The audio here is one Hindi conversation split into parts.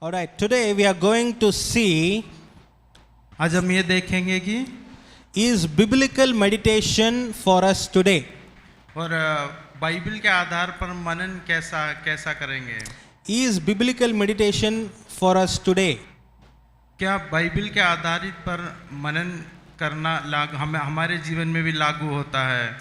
All right, today we are going to see आज हम ये देखेंगे कि is biblical meditation for us today. और बाइबल के आधार पर मनन कैसा करेंगे। Is biblical meditation for us today? क्या बाइबल के आधारित पर मनन करना हमारे जीवन में भी लागू होता है।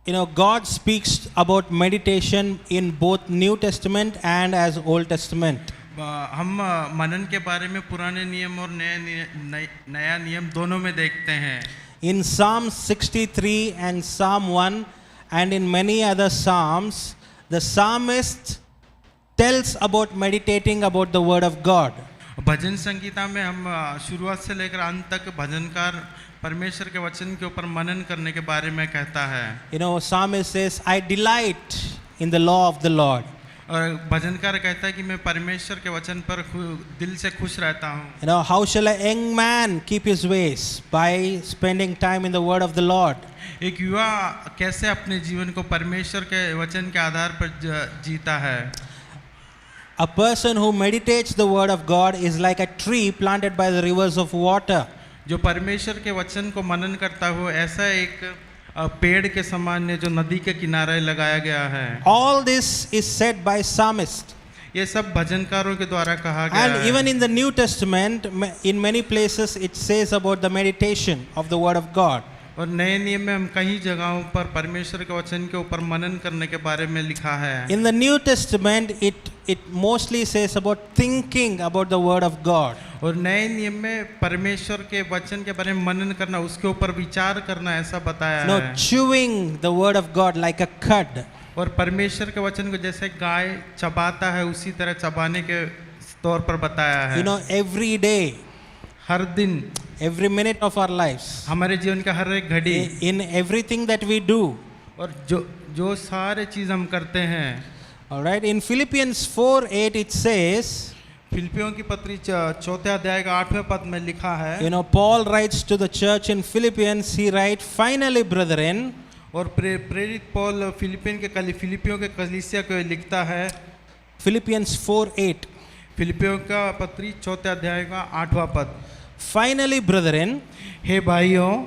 You know, God speaks about meditation in both New Testament and as Old Testament. हम मनन के बारे में पुराने नियम और नया नियम दोनों में देखते हैं। In Psalm 63 and Psalm 1 and in many other psalms, the psalmist tells about meditating about the word of God. भजन संगीता में हम शुरुआत से लेकर अंत तक भजनकार परमेश्वर के वचन के ऊपर मनन करने के बारे में कहता है। You know, psalmist says, I delight in the law of the Lord. और भजनकार कहता है कि मैं परमेश्वर के वचन पर दिल से खुश रहता हूँ। You know, how shall a young man keep his ways? By spending time in the word of the Lord. एक युवा कैसे अपने जीवन को परमेश्वर के वचन के आधार पर जीता है। A person who meditates the word of God is like a tree planted by the rivers of water. जो परमेश्वर के वचन को मनन करता हो ऐसा एक पेड़ के समान है जो नदी के किनारे लगाया गया है। All this is said by psalmist. ये सब भजनकारों के द्वारा कहा गया है। And even in the New Testament, in many places it says about the meditation of the word of God. और नए नियम में हम कई जगहों पर परमेश्वर के वचन के ऊपर मनन करने के बारे में लिखा है। In the New Testament, it mostly says about thinking about the word of God. और नए नियम में परमेश्वर के वचन के बारे में मनन करना, उसके ऊपर विचार करना ऐसा बताया No, है। chewing the word of God like a cud. और परमेश्वर के वचन को जैसे गाय चबाता है उसी तरह चबाने के तौर पर बताया है। You know, every day, हर दिन, every minute of our lives, हमारे जीवन का हर एक घड़ी, in everything that we do. और जो सारे चीज हम करते हैं। All right, in Philippians 4:8 it says, फिलिपियों की पत्री चौथे अध्याय का 8वें पद में लिखा है। you know, Paul writes to the church in Philippians, he writes, finally brethren, और प्रेरित पौल फिलिपियों के कलीसिया को लिखता है। Philippians 4:8, फिलिपियों का पत्री चौथे अध्याय का 8वां पद। finally brethren, हे भाइयों,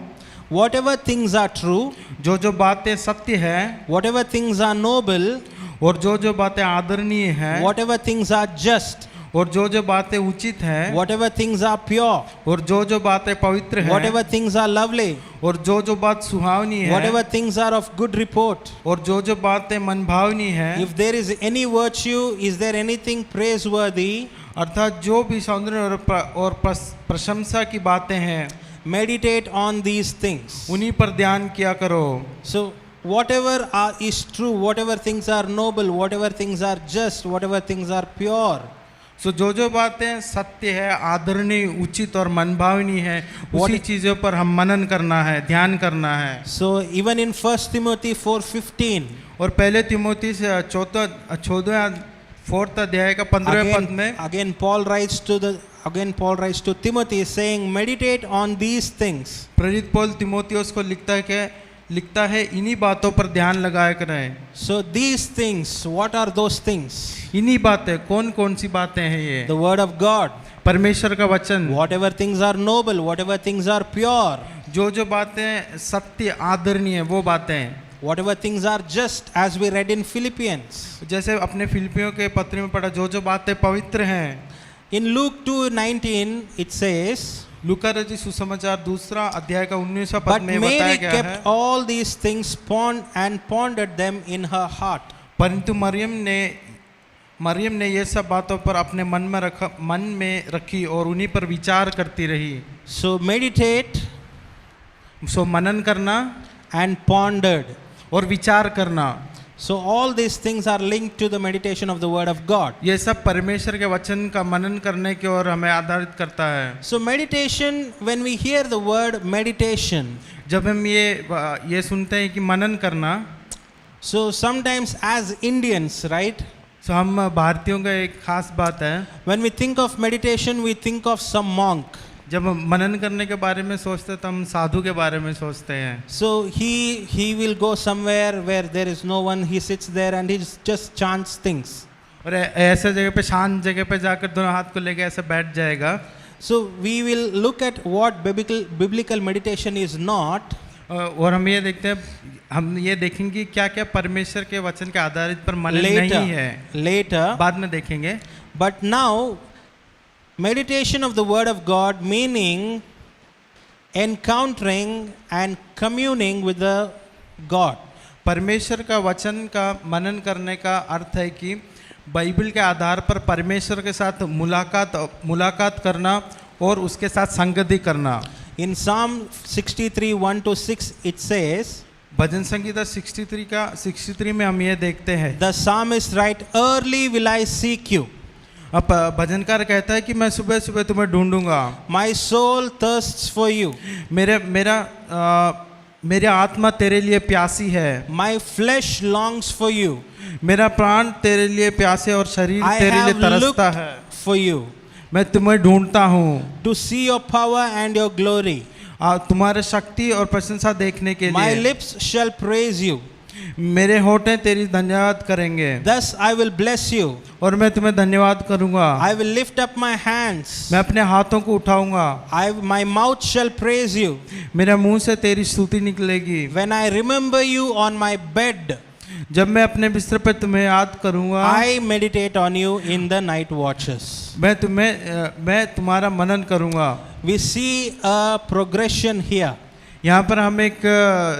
whatever things are true, जो बातें सत्य है, whatever things are noble, और जो बातें आदरणीय है, whatever things are just, और जो बातें उचित है, whatever things are pure, और जो बातें पवित्र है, whatever things are lovely, और जो बात सुहावनी है, whatever things are of good report, और जो बातें मनभावनी है, if there is any virtue, is there anything praiseworthy, अर्थात जो भी सौंदर्य और प्रशंसा की बातें हैं, meditate on these things. उन्हीं पर ध्यान किया करो। So whatever is true, whatever things are noble, whatever things are just, whatever things are pure, सो जो बातें सत्य है, आदरणीय, उचित और मनभावनी है, उसी चीजों पर हम मनन करना है, ध्यान करना है। so even in 1 Timothy 4:15, और पहले तिमोथी से चौदह 4th अध्याय का 15वें पद में again Paul writes to Timothy saying, meditate on these things. प्रेरित पौल तिमोथियुस को लिखता है इन्हीं बातों पर ध्यान लगाया करें। So these things, what are those things? इन्हीं बातें, कौन सी बातें हैं ये? The word of God. परमेश्वर का वचन। Whatever things are noble, whatever things are pure, जो बातें सत्य आदरणीय वो बातें, whatever things are just, as we read in Philippians. जैसे अपने फिलिपियों के पत्र में पढ़ा, जो बातें पवित्र हैं। In Luke 2:19 it says, लूका रचित सुसमाचार 2 अध्याय का 19वां पद but में बताया Mary गया है, kept all these things and pondered them in her heart. परंतु मरियम ने ये सब बातों पर अपने मन में रखी और उन्हीं पर विचार करती रही। So meditate, मनन करना and pondered. और विचार करना, So all these things are linked to the meditation of the word of God. ये सब परमेश्वर के वचन का मनन करने की ओर हमें आधारित करता है। So meditation, when we hear the word meditation, जब हम ये सुनते हैं कि मनन करना, so sometimes as Indians, right? तो हम भारतीयों का एक खास बात है, When we think of meditation, we think of some monk. जब हम मनन करने के बारे में सोचते हैं तो हम साधु के बारे में सोचते हैं। So he will go somewhere where there is no one. He sits there and he just chants things. और ऐसे जगह पे, शांत जगह पे जाकर दोनों हाथ को लेके ऐसे बैठ जाएगा। So we will look at what biblical meditation is not. और हम ये देखते हैं, हम ये देखेंगे क्या क्या परमेश्वर के वचन के आधारित पर मनन नहीं है, Later. बाद में देखेंगे। But now, meditation of the Word of God, meaning encountering and communing with the God. परमेश्वर का वचन का मनन करने का अर्थ है कि बाइबल के आधार पर परमेश्वर के साथ मुलाकात करना और उसके साथ संगति करना। In Psalm 63:1-6 it says, भजन संगीता 63 में हम ये देखते हैं, the psalmist write, early will I seek you. अब भजनकार कहता है कि मैं सुबह सुबह तुम्हें ढूंढूंगा। My soul thirsts for you. मेरा आत्मा तेरे लिए प्यासी है। My flesh longs for you. मेरा प्राण तेरे लिए प्यासे और शरीर I तेरे लिए have तरसता looked है। for you मैं तुम्हें ढूंढता हूँ to see your power and your glory. तुम्हारे शक्ति और प्रशंसा देखने के My लिए। lips shall praise you. मेरे होठें तेरी धन्यवाद करेंगे। Thus I will bless you. और मैं तुम्हें धन्यवाद करूंगा। I will lift up my hands. मैं अपने हाथों को उठाऊंगा। My mouth shall praise you. मेरे मुंह से तेरी स्तुति निकलेगी। When I remember you on my bed, जब मैं अपने बिस्तर पर तुम्हें याद करूंगा, I meditate on you in the night watches. मैं तुम्हारा मनन करूंगा। We see a progression here. यहाँ पर हम एक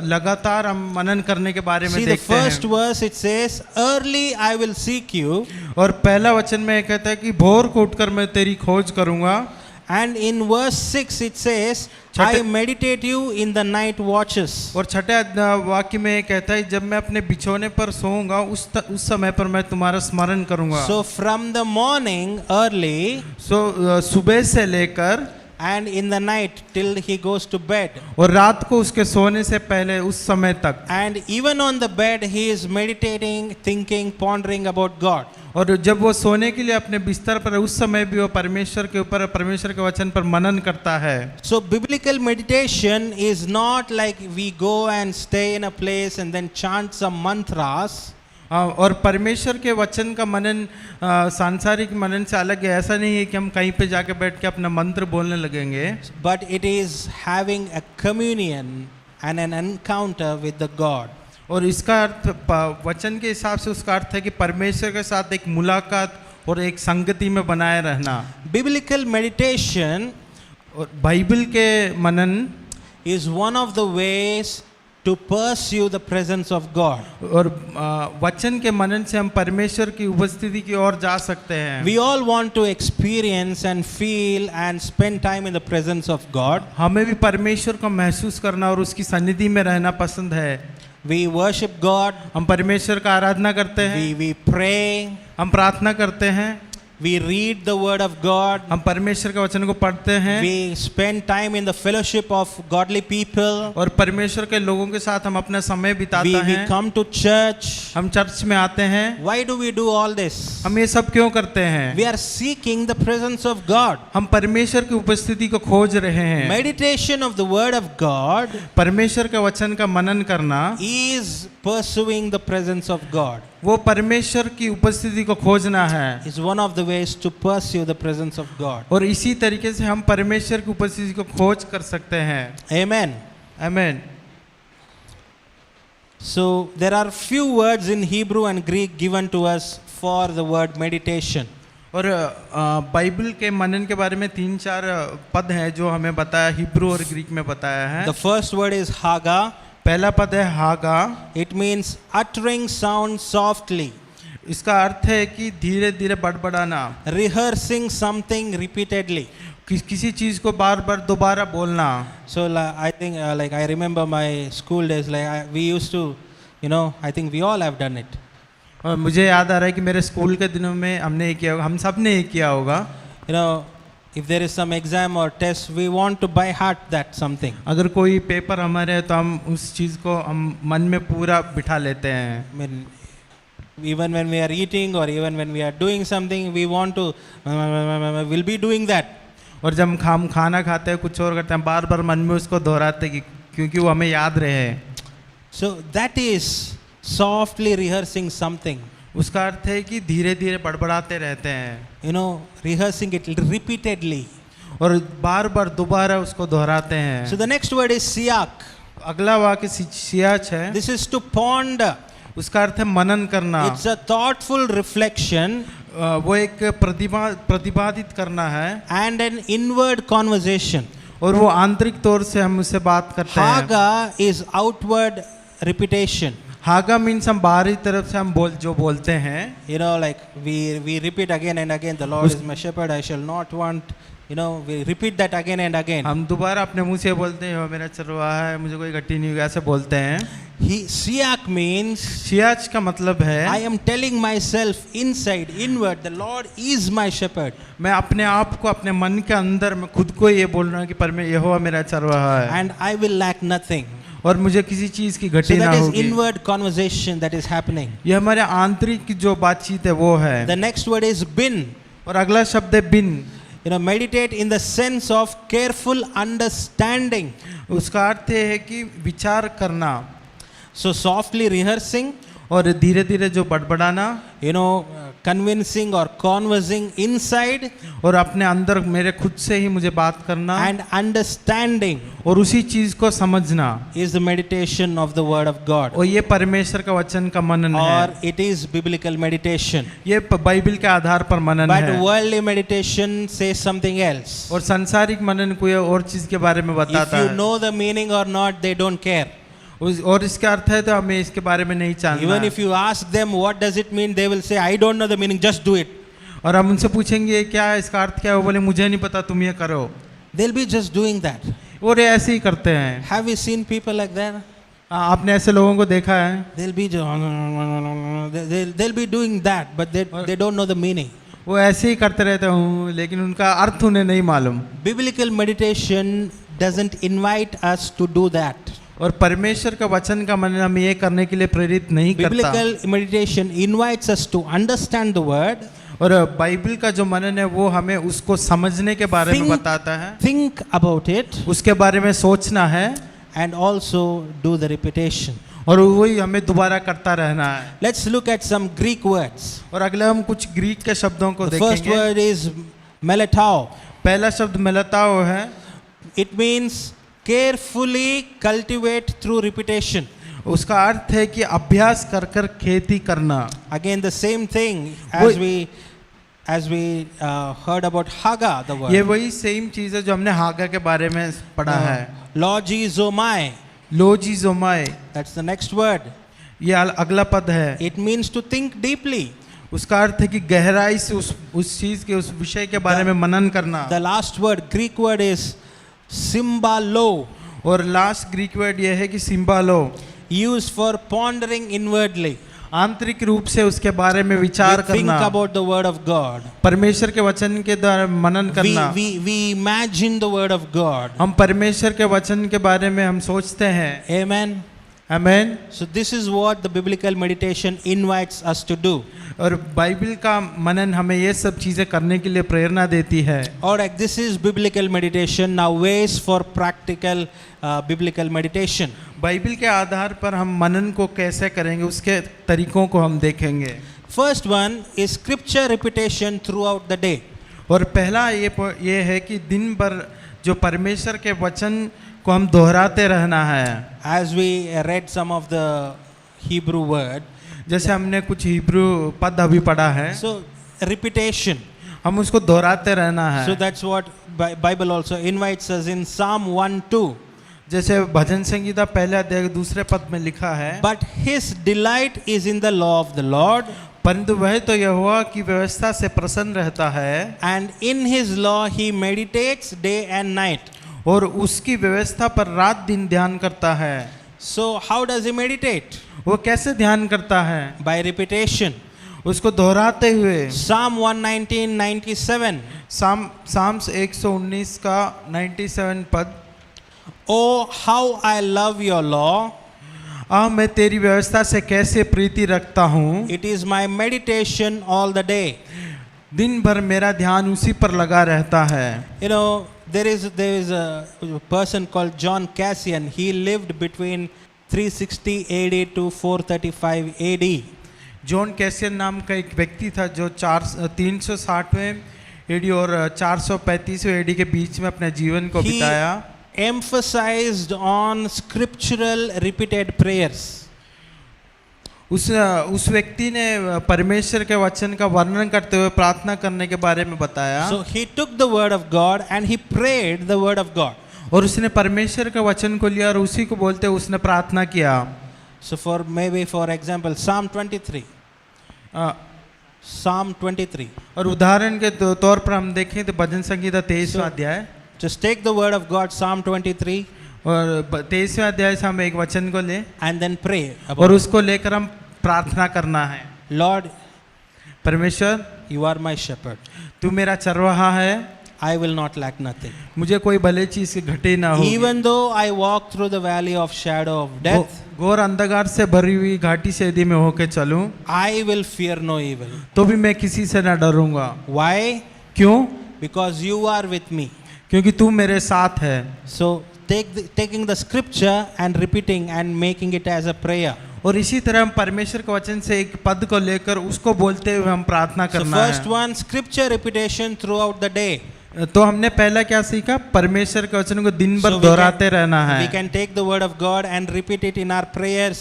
लगातार हम मनन करने के बारे में See the देखते हैं। first verse it says, early I will seek you. और पहला वचन में कहता है कि भोर को उठकर मैं तेरी खोज करूंगा। And in verse 6 it says, I meditate you in the night watches. और छठे वाक्य में कहता है, जब मैं अपने बिछौने पर सोऊंगा उस समय पर मैं तुम्हारा स्मरण करूंगा। So from the morning early, सुबह से लेकर and in the night till he goes to bed. और रात को उसके सोने से पहले उस समय तक। And even on the bed he is meditating, thinking, pondering about God. और जब वो सोने के लिए अपने बिस्तर पर उस समय भी वो परमेश्वर के ऊपर, परमेश्वर के वचन पर मनन करता है। So biblical meditation is not like we go and stay in a place and then chant some mantras. और परमेश्वर के वचन का मनन सांसारिक मनन से अलग है। ऐसा नहीं है कि हम कहीं पे जाके बैठ के अपना मंत्र बोलने लगेंगे। But it is having a communion and an encounter with the God. और इसका अर्थ वचन के हिसाब से उसका अर्थ है कि परमेश्वर के साथ एक मुलाकात और एक संगति में बनाए रहना। Biblical meditation और बाइबल के मनन is one of the ways to pursue the presence of God. और वचन के मनन से हम परमेश्वर की उपस्थिति की ओर जा सकते हैं। We all want to experience and feel and spend time in the presence of God. हमें भी परमेश्वर को महसूस करना और उसकी सन्निधि में रहना पसंद है। We worship God. हम परमेश्वर का आराधना करते हैं। We pray. हम प्रार्थना करते हैं। We read the word of God. हम परमेश्वर के वचन को पढ़ते हैं। We spend time in the fellowship of godly people. और परमेश्वर के लोगों के साथ हम अपना समय बिताते हैं। We come to church. हम चर्च में आते हैं। Why do we do all this? हम ये सब क्यों करते हैं? We are seeking the presence of God. हम परमेश्वर की उपस्थिति को खोज रहे हैं। Meditation of the word of God परमेश्वर के वचन का मनन करना is pursuing the presence of God. वो परमेश्वर की उपस्थिति को खोजना है। Is one of the ways to pursue the presence of God. और इसी तरीके से हम परमेश्वर की उपस्थिति को खोज कर सकते हैं। Amen. आमीन। So there are few words in Hebrew and Greek given to us for the word meditation. और बाइबल के मनन के बारे में 3-4 पद हैं जो हमें बताया, हिब्रू और ग्रीक में बताया है। The first word is haga. पहला पद है हागा। It means uttering sound softly. इसका अर्थ है कि धीरे धीरे बड़बड़ाना। Rehearsing something repeatedly. किसी चीज को बार बार दोबारा बोलना। So I think like I remember my school days, like we used to, I think we all have done it. और मुझे याद आ रहा है कि मेरे स्कूल के दिनों में हमने ये किया होगा, हम सब ने ये किया होगा। If there is some exam or test, we want to by heart that something. अगर कोई पेपर हमारे है तो हम उस चीज को हम मन में पूरा बिठा लेते हैं। I mean, even when we are eating or even when we are doing something, we want to will be doing that. और जब हम खाना खाते हैं कुछ और करते हैं, बार बार मन में उसको दोहराते हैं क्योंकि वो हमें याद रहे। So that is softly rehearsing something. उसका अर्थ है कि धीरे धीरे बड़बड़ाते रहते हैं You know, rehearsing it repeatedly. और बार बार दोबारा उसको दोहराते हैं। So the next word is siyak. अगला वाक्य सियाच है। This is to ponder. उसका अर्थ है मनन करना। It's a thoughtful reflection वो एक प्रतिपादित करना है and an inward conversation. और वो आंतरिक तौर से हम उससे बात करते हैं। Haga is outward repetition. हागा मीन्स हम बाहरी तरफ से हम जो बोलते हैं। You know, like we repeat again and again, the Lord is my shepherd, I shall not want. You know, we repeat that again and again. हम दोबारा अपने मुंह से बोलते हैं, मेरा चरवाहा है, मुझे कोई घटी नहीं होगी, ऐसे बोलते हैं। Siyak means सियाच का मतलब है I am telling myself inside, inward, the Lord is my shepherd. मैं अपने आप को अपने मन के अंदर मैं खुद को ये बोल रहा हूँ कि यहोवा मेरा चरवाहा है And I will lack nothing. और मुझे किसी चीज की So घटी ना that is होगी। inward conversation that is happening. ये हमारे आंतरिक की जो बातचीत है वो है। The next word is bin. और अगला शब्द है बिन। You know, meditate in the sense of careful understanding. उसका अर्थ ये है कि विचार करना। So softly rehearsing, और धीरे धीरे जो बड़बड़ाना, you know, convincing or conversing inside, और अपने अंदर मेरे खुद से ही मुझे बात करना, and understanding और उसी चीज को समझना is the meditation of the word of God. और ये परमेश्वर का वचन का मनन Or है। it is biblical meditation. ये बाइबल के आधार पर मनन But है। worldly meditation says something else. और सांसारिक मनन कोई और चीज के बारे में If बताता you है। know the meaning or not, they don't care. और इसका अर्थ है तो हमें इसके बारे में नहीं जानना Even है। if you ask them what does it mean, they will say, I don't know the meaning, just do it. और हम उनसे पूछेंगे क्या है इसका अर्थ क्या है, वो बोले मुझे नहीं पता, तुम ये करो। They'll be just doing that. और ये ऐसे ही करते हैं। Have you seen people like that? आपने ऐसे लोगों को देखा है? They'll be doing that, but they don't know the meaning. वो ऐसे ही करते रहते हूँ लेकिन उनका अर्थ उन्हें नहीं मालूम। Biblical meditation doesn't invite us to do that. और परमेश्वर का वचन का मनन हमें ये करने के लिए प्रेरित नहीं करता। Biblical meditation invites us to understand the word. और बाइबल का जो मनन है वो हमें उसको समझने के बारे में बताता है। Think about it. उसके बारे में सोचना है। And also do the repetition. और वही हमें दोबारा करता रहना है। Let's look at some Greek words. और अगले हम कुछ ग्रीक के शब्दों को The first देखेंगे। word is meletao. पहला शब्द मेलताओ है। It means carefully cultivate through repetition. उसका अर्थ है कि अभ्यास कर कर खेती करना। Again the same thing as we heard about Haga, the word. ये वही सेम चीज है जो हमने हागा के बारे में पढ़ा है। Logizomai. लोजिजोमाय, That's the next word. ये अगला पद है। It means to think deeply. उसका अर्थ है कि गहराई से उस चीज के, उस विषय के बारे में मनन करना। The last word, Greek word is symbalo, और लास्ट ग्रीक वर्ड ये है कि सिम्बालो, used for pondering inwardly. आंतरिक रूप से उसके बारे में विचार We think करना। about the word of God. परमेश्वर के वचन के द्वारा मनन करना। We imagine the word of God. हम परमेश्वर के वचन के बारे में हम सोचते हैं। Amen. आमीन। So this is what the biblical meditation invites us to do. और बाइबल का मनन हमें ये सब चीजें करने के लिए प्रेरणा देती है। Alright, this is biblical meditation. Now ways for practical biblical meditation. Bible के आधार पर हम मनन को कैसे करेंगे उसके तरीकों को हम देखेंगे। First one is scripture repetition throughout the day. और पहला ये है कि दिन भर जो परमेश्वर के वचन को हम दोहराते रहना है। As we read some of the Hebrew word, जैसे हमने कुछ हिब्रू पद अभी पढ़ा है, so repetition. हम उसको दोहराते रहना है। So that's what Bible also invites us in Psalm 1:2. जैसे भजन संगीता पहले अध्याय दूसरे पद में लिखा है, But his delight is in the law of the Lord, परंतु वह तो यहोवा की व्यवस्था से प्रसन्न रहता है, and in his law he meditates day and night. और उसकी व्यवस्था पर रात दिन ध्यान करता है। So how does he meditate? वो कैसे ध्यान करता है? By repetition. उसको दोहराते हुए। Psalm 119:97. साम्स 119 का 97 पद, Oh, how I love your law. मैं तेरी व्यवस्था से कैसे प्रीति रखता हूँ। It is my meditation all the day. दिन भर मेरा ध्यान उसी पर लगा रहता है। You know, there is a person called John Cassian. He lived between 360 AD to 435 AD. John caisson नाम का एक व्यक्ति था जो 360वें एडी और 435वें एडी के बीच में अपने जीवन को He बिताया। emphasized on scriptural repeated prayers. उस व्यक्ति ने परमेश्वर के वचन का वर्णन करते हुए प्रार्थना करने के बारे में बताया। So he took the word of God and he prayed the word of God. और उसने परमेश्वर के वचन को लिया और उसी को बोलते हुए उसने प्रार्थना किया। So for example, Psalm 23. Psalm 23. और उदाहरण के तौर पर हम देखें तो भजन संगीता 23वां अध्याय। Just take the word of God, Psalm 23, और 23वें अध्याय से हम एक वचन को ले and then pray और about, उसको लेकर हम प्रार्थना करना है। Lord, परमेश्वर, you are my shepherd. तू मेरा चरवाहा है, I will not lack nothing. मुझे कोई भले चीज की घटी ना हो। Even though I walk through the valley of shadow of death, घोर अंधकार से भरी हुई घाटी से यदि मैं होके चलूं, I will fear no evil. तो भी मैं किसी से न डरूंगा। Why? क्यों? Because you are with me. क्योंकि तू मेरे साथ है। So taking the scripture and repeating and making it as a prayer. और इसी तरह हम परमेश्वर के वचन से एक पद को लेकर उसको बोलते हुए हम प्रार्थना So करना first है। one, scripture repetition throughout the day. तो हमने पहला क्या सीखा? परमेश्वर के वचन को दिन भर So दोहराते रहना है। we can take the word of God and repeat it in our prayers.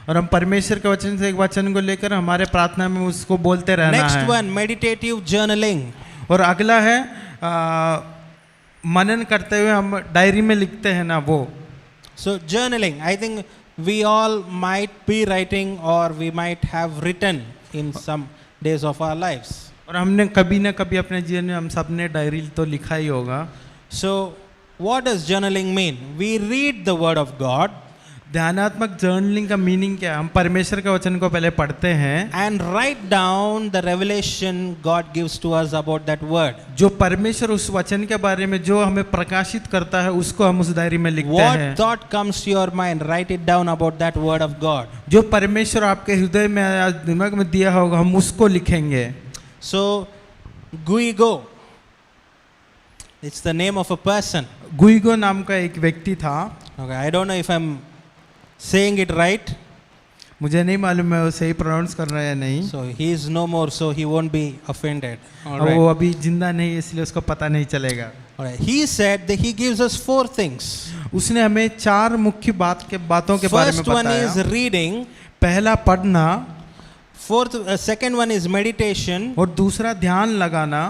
और हम परमेश्वर के वचन से एक वचन को लेकर हमारे प्रार्थना में उसको बोलते रहना Next है। one, meditative journaling. और अगला है मनन करते हुए हम डायरी में लिखते हैं ना वो। So journaling, I think we all might be writing or we might have written in some days of our lives. और हमने कभी ना कभी अपने जीवन में हम सबने डायरी तो लिखा ही होगा। So what does journaling mean? We read the word of God ध्यानात्मक जर्नलिंग का मीनिंग क्या है? हम परमेश्वर के वचन को पहले पढ़ते हैं and write down the revelation God gives to us about that word. जो परमेश्वर उस वचन के बारे में जो हमें प्रकाशित करता है उसको हम उस डायरी में लिखते What हैं। thought comes to your mind, write it down about that word of God. जो परमेश्वर आपके हृदय में या दिमाग में दिया होगा हम उसको लिखेंगे। So Guigo, it's the name of a person. गुइगो नाम का एक व्यक्ति था। Okay, I don't know if I'm saying it right. मुझे नहीं मालूम है वो सही प्रोनाउंस कर रहा है या नहीं। So he is no more, so he won't be offended. All वो right. अभी जिंदा नहीं है इसलिए उसको पता नहीं चलेगा। All right. He said that he gives us 4 things. उसने हमें 4 मुख्य बातों के बारे में First one is बताया। reading. पहला पढ़ना, Second one is meditation. और दूसरा ध्यान लगाना,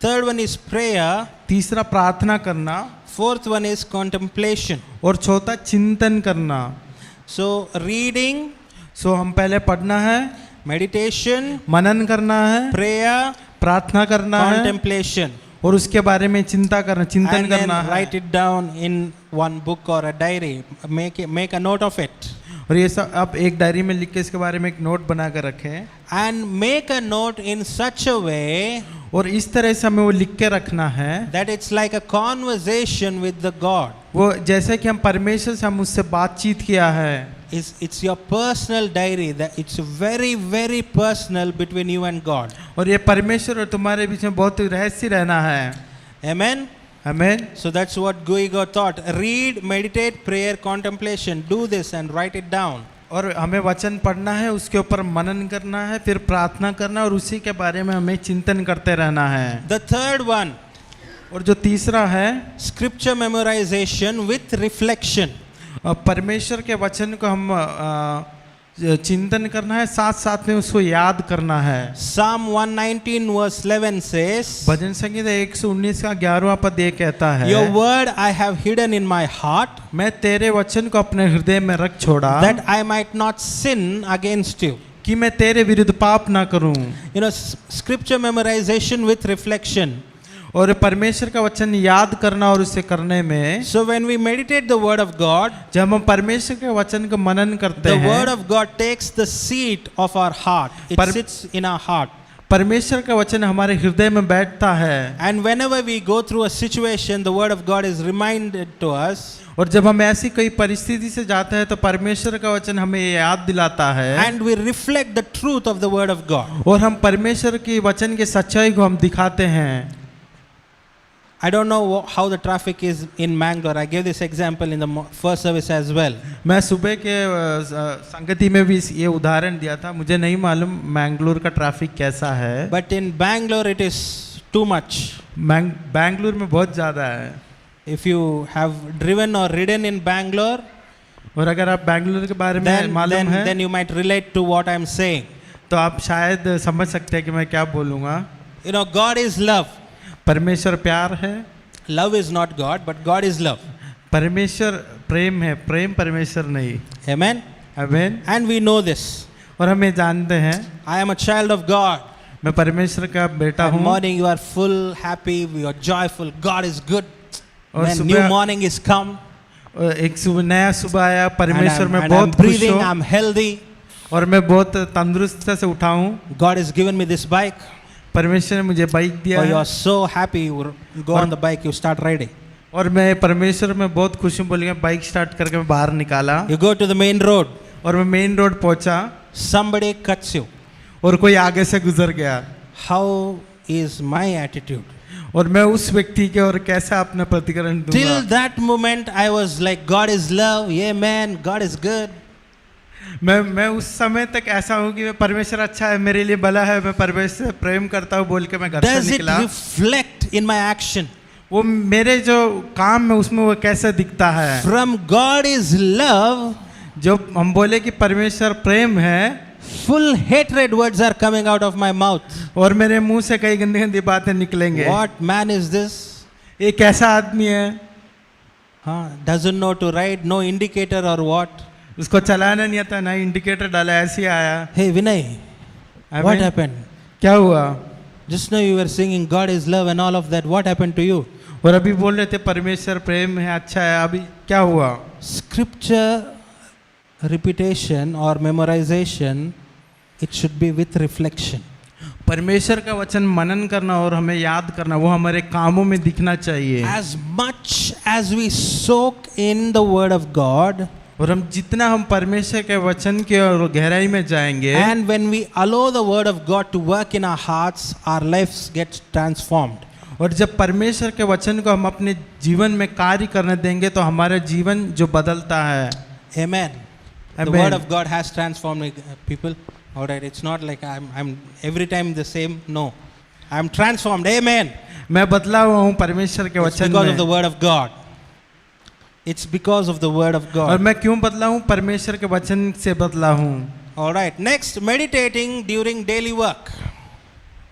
Third one is prayer. तीसरा प्रार्थना करना, Fourth one is contemplation. और चौथा चिंतन करना। So reading, सो हम पहले पढ़ना है, meditation, मनन करना है, prayer, प्रार्थना करना है contemplation, और उसके बारे में चिंतन and then करना है। write it down in one book or a diary. Make a note of it. और ये सब आप एक डायरी में लिख के इसके बारे में एक नोट बना कर रखें And make a note in such a way और इस तरह से हमें वो लिख के रखना है that it's like a conversation with the God. वो जैसे कि हम परमेश्वर से हम उससे बातचीत किया है। It's your personal diary. That it's very, very personal between you and God. और ये परमेश्वर और तुम्हारे बीच में बहुत रहस्य रहना है। Amen. आमीन। So that's what Guigo thought. Read, meditate, prayer, contemplation. Do this and write it down. और हमें वचन पढ़ना है, उसके ऊपर मनन करना है, फिर प्रार्थना करना और उसी के बारे में हमें चिंतन करते रहना है। The third one, और जो तीसरा है scripture memorization with reflection. परमेश्वर के वचन को हम चिंतन करना है, साथ साथ में उसको याद करना है। Psalm 119 verse 11 says, भजन संगीत 119 का 11वां पद ये कहता है, Your word I have hidden in my heart, मैं तेरे वचन को अपने हृदय में रख छोड़ा that I might not sin against you. कि मैं तेरे विरुद्ध पाप ना करूं। You know, scripture memorization with reflection. और परमेश्वर का वचन याद करना और उसे करने में, So when we meditate the word of God, जब हम परमेश्वर के वचन को मनन करते the हैं, word of God takes the seat of our heart. It sits in our heart. परमेश्वर का वचन हमारे हृदय में बैठता है। And whenever we go through a situation, the word of God is reminded to us. और जब हम ऐसी कोई परिस्थिति से जाते हैं तो परमेश्वर का वचन हमें याद दिलाता है। And we reflect the truth of the word of God. और हम परमेश्वर की वचन के सच्चाई को हम दिखाते हैं। I don't know how the traffic is in Mangalore. I gave this example in the first service as well. मैं सुबह के संगति में भी ये उदाहरण दिया था, मुझे नहीं मालूम मैंगलोर का ट्रैफिक कैसा है, But in Bangalore, it is too much. Bangalore में बहुत ज़्यादा है। If you have driven or ridden in Bangalore, और अगर आप बैंगलोर के बारे में मालूम है then you might relate to what I'm saying. तो आप शायद समझ सकते हैं कि मैं क्या बोलूँगा। You know, God is love. परमेश्वर प्यार है। Love is not God, but God is love. परमेश्वर प्रेम है, प्रेम परमेश्वर नहीं। Amen. आमीन। And we know this. और हम ये जानते हैं, I am a child of God. मैं परमेश्वर का बेटा One हूँ। morning you are full, happy, you are joyful. God is good. और When सुबह- new morning is come, एक सुबह नया सुबह आया, परमेश्वर में and I'm बहुत खुश breathing, हूँ I'm healthy. और मैं बहुत तंदुरुस्त से उठा हूँ। God has given me this bike. परमेश्वर ने मुझे बाइक दिया Oh, you है are so happy. You go on the bike, you start riding. और मैं परमेश्वर में बहुत खुश हूँ, बोलिए बाइक स्टार्ट करके मैं बाहर निकाला You go to the main road. और मैं मेन रोड पहुंचा Somebody cuts you. और कोई आगे से गुजर गया How is my attitude? और मैं उस व्यक्ति के और कैसा अपना प्रतिकरण Till दूंगा। that moment, I was like, God is love. Yeah, man, God is good. मैं उस समय तक ऐसा हूँ कि मैं परमेश्वर अच्छा है, मेरे लिए भला है, मैं परमेश्वर से प्रेम करता हूँ बोल के मैं घर से Does it निकला। reflect in my action? वो मेरे जो काम में उसमें वो कैसे दिखता है। From God is love, जो हम बोले कि परमेश्वर प्रेम है full hatred words are coming out of my mouth. और मेरे मुंह से कई गंदी गंदी बातें निकलेंगे। What man is this? ये कैसा आदमी है, Doesn't know to ride, no indicator or what? उसको चलाना नहीं आता, ना इंडिकेटर डाला, ऐसे ही आया। Hey Vinay, what Amen. happened? क्या हुआ? Just now you were singing God is love and all of that. What happened to you? और अभी बोल रहे थे परमेश्वर प्रेम है, अच्छा है, अभी क्या हुआ? Scripture repetition or memorization, it should be with reflection. परमेश्वर का वचन मनन करना और हमें याद करना वो हमारे कामों में दिखना चाहिए। As much as we soak in the word of God, और हम जितना हम परमेश्वर के वचन के और गहराई में जाएंगे and when we allow the word of God to work in our hearts, our lives get transformed. और जब परमेश्वर के वचन को हम अपने जीवन में कार्य करने देंगे तो हमारा जीवन जो बदलता है। Amen. The Amen. word of God has transformed me, people. All right, it's not like I'm every time the same. No, I'm transformed. Amen. मैं बदला हुआ हूँ परमेश्वर के It's वचन because of the में। word of God. It's because of the word of और God. मैं क्यों बदला हूँ? परमेश्वर के वचन से बदला हूँ। All right. Next, meditating during daily work.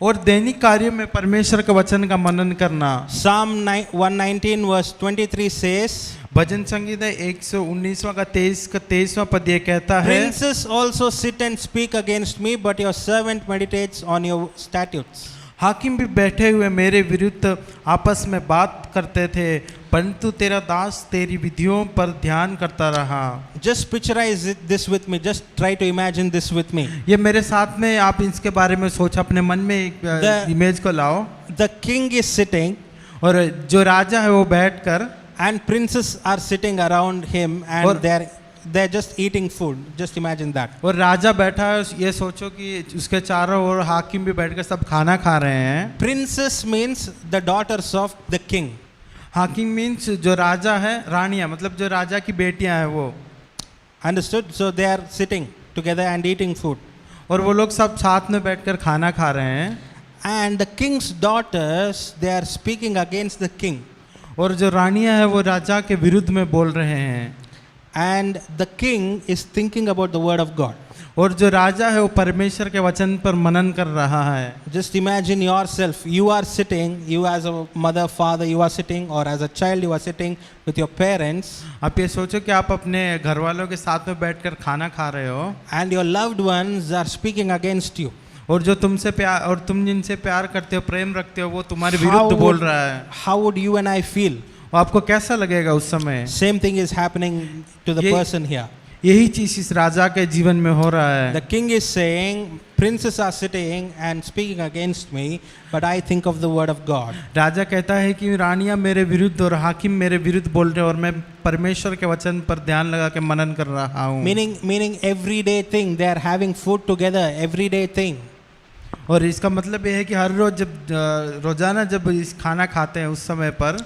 और दैनिक कार्य में परमेश्वर के वचन का मनन करना। Psalm 119 verse 23 says, भजन संगीता 119वां का 23वां पद ये कहता है, Princes also sit and speak against me, but your servant meditates on your statutes. हाकिम भी बैठे हुए मेरे विरुद्ध आपस में बात करते थे, परंतु तेरा दास तेरी विधियों पर ध्यान करता रहा। Just picturize this with me. Just try to imagine this with me. ये मेरे साथ में आप इसके बारे में सोच, अपने मन में एक इमेज को लाओ। The king is sitting, और जो राजा है वो बैठकर and princes are sitting around him, and और- they're just eating food. Just imagine that. और राजा बैठा है, ये सोचो कि उसके चारों ओर हाकिम भी बैठकर सब खाना खा रहे हैं। Princess means the daughters of the king. हाकिम मीन्स जो राजा है, रानियां मतलब जो राजा की बेटियां हैं वो। Understood? So they are sitting together and eating food. और वो लोग सब साथ में बैठकर खाना खा रहे हैं। And the king's daughters, they are speaking against the king. और जो रानियां हैं वो राजा के विरुद्ध में बोल रहे हैं। And the king is thinking about the word of God. और जो राजा है वो परमेश्वर के वचन पर मनन कर रहा है। Just imagine yourself, you are sitting, you as a mother, father, you are sitting, or as a child, you are sitting with your parents, आप ये सोचो कि आप अपने घर वालों के साथ में बैठकर खाना खा रहे हो and your loved ones are speaking against you. और जो तुमसे प्यार और तुम जिनसे प्यार करते हो, प्रेम रखते हो, वो तुम्हारे How विरुद्ध बोल would, रहा है। how would you and I feel? वो आपको कैसा लगेगा उस समय? Same thing is happening to the ये- person here. यही चीज इस राजा के जीवन में हो रहा है। The king is saying, princes are sitting and speaking against me, but I think of the word of God. राजा कहता है कि रानियां मेरे विरुद्ध और हाकिम मेरे विरुद्ध बोल रहे हैं और मैं परमेश्वर के वचन पर ध्यान लगा के मनन कर रहा हूँ। Meaning everyday thing, they are having food together, everyday thing. और इसका मतलब ये है कि हर रोज जब रोजाना जब इस खाना खाते हैं उस समय पर,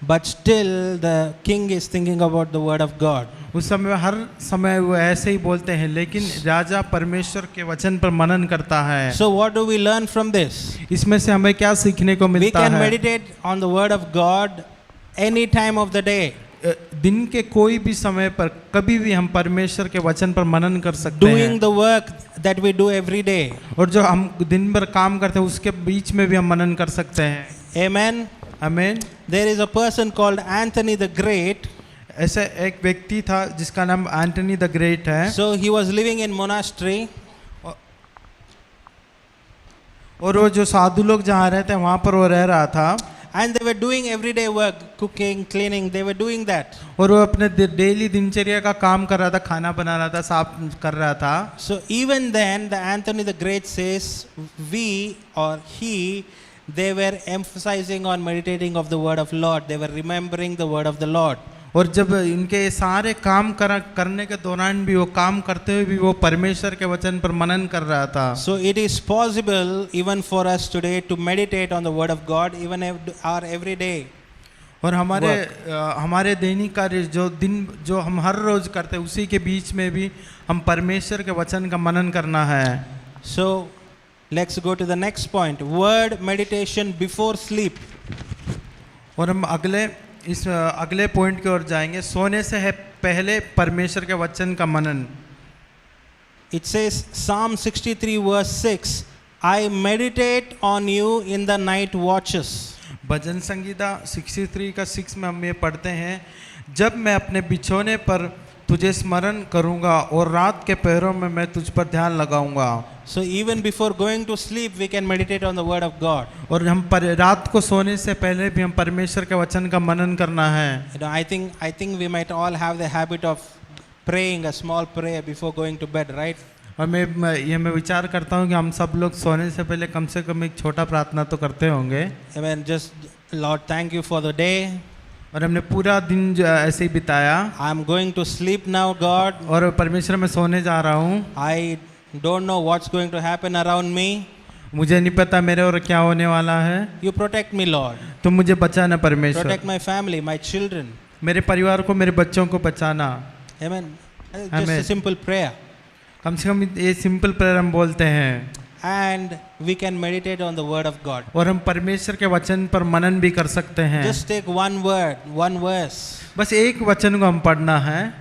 but still the king is thinking about the word of God. उस समय हर समय वो ऐसे ही बोलते हैं, लेकिन राजा परमेश्वर के वचन पर मनन करता है। So what do we learn from this? इसमें से हमें क्या सीखने को We मिलता can है? meditate on the word of God any time of the day, दिन के कोई भी समय पर कभी भी हम परमेश्वर के वचन पर मनन कर सकते doing हैं, the work that we do every day. और जो हम दिन भर काम करते हैं उसके बीच में भी हम मनन कर सकते हैं। Amen. आमीन। There is a person called Anthony the Great. ऐसे एक व्यक्ति था जिसका नाम एंटनी द ग्रेट है, So he was living in monastery, और वो जो साधु लोग जहाँ रहते हैं वहाँ पर वो रह रहा था, and they were doing everyday work, cooking, cleaning. They were doing that. और वो अपने डेली दिनचर्या का काम कर रहा था, खाना बना रहा था, साफ कर रहा था। So even then, the Anthony the Great says, we or he, they were emphasizing on meditating of the word of Lord. They were remembering the word of the Lord. और जब इनके सारे काम करने के दौरान भी, वो काम करते हुए भी वो परमेश्वर के वचन पर मनन कर रहा था। So it is possible even for us today to meditate on the word of God, even our everyday. और हमारे दैनिक कार्य जो हम हर रोज करते हैं, उसी के बीच में भी हम परमेश्वर के वचन का मनन करना है। So let's go to the next point. Word meditation before sleep. और हम अगले पॉइंट की ओर जाएंगे। सोने से है पहले परमेश्वर के वचन का मनन। It says Psalm 63 verse 6, I meditate on you in the night watches. भजन संगीता 63 का 6 में हम ये पढ़ते हैं, जब मैं अपने बिछोने पर तुझे स्मरण करूंगा और रात के पहरों में मैं तुझ पर ध्यान लगाऊंगा। So even before going to sleep, we can meditate on the word of God. और हम रात को सोने से पहले भी हम परमेश्वर के वचन का मनन करना है। You know, I think we might all have the habit of praying a small prayer before going to bed, right? और मैं विचार करता हूँ कि हम सब लोग सोने से पहले कम से कम एक छोटा प्रार्थना तो करते होंगे। Amen. Just Lord, thank you for the day. और हमने पूरा दिन जो ऐसे ही बिताया। I'm going to sleep now, God. और परमेश्वर मैं सोने जा रहा हूँ। I don't know what's going to happen around me. मुझे नहीं पता मेरे और क्या होने वाला है। You protect me, Lord. तुम मुझे बचाना परमेश्वर। Protect my family, my children. मेरे परिवार को, मेरे बच्चों को बचाना। Amen. Just a simple prayer. कम से कम ये सिंपल प्रेयर हम बोलते हैं। And we can meditate on the word of God. और हम परमेश्वर के वचन पर मनन भी कर सकते हैं। Just take one word, one verse. बस एक वचन को हम पढ़ना है।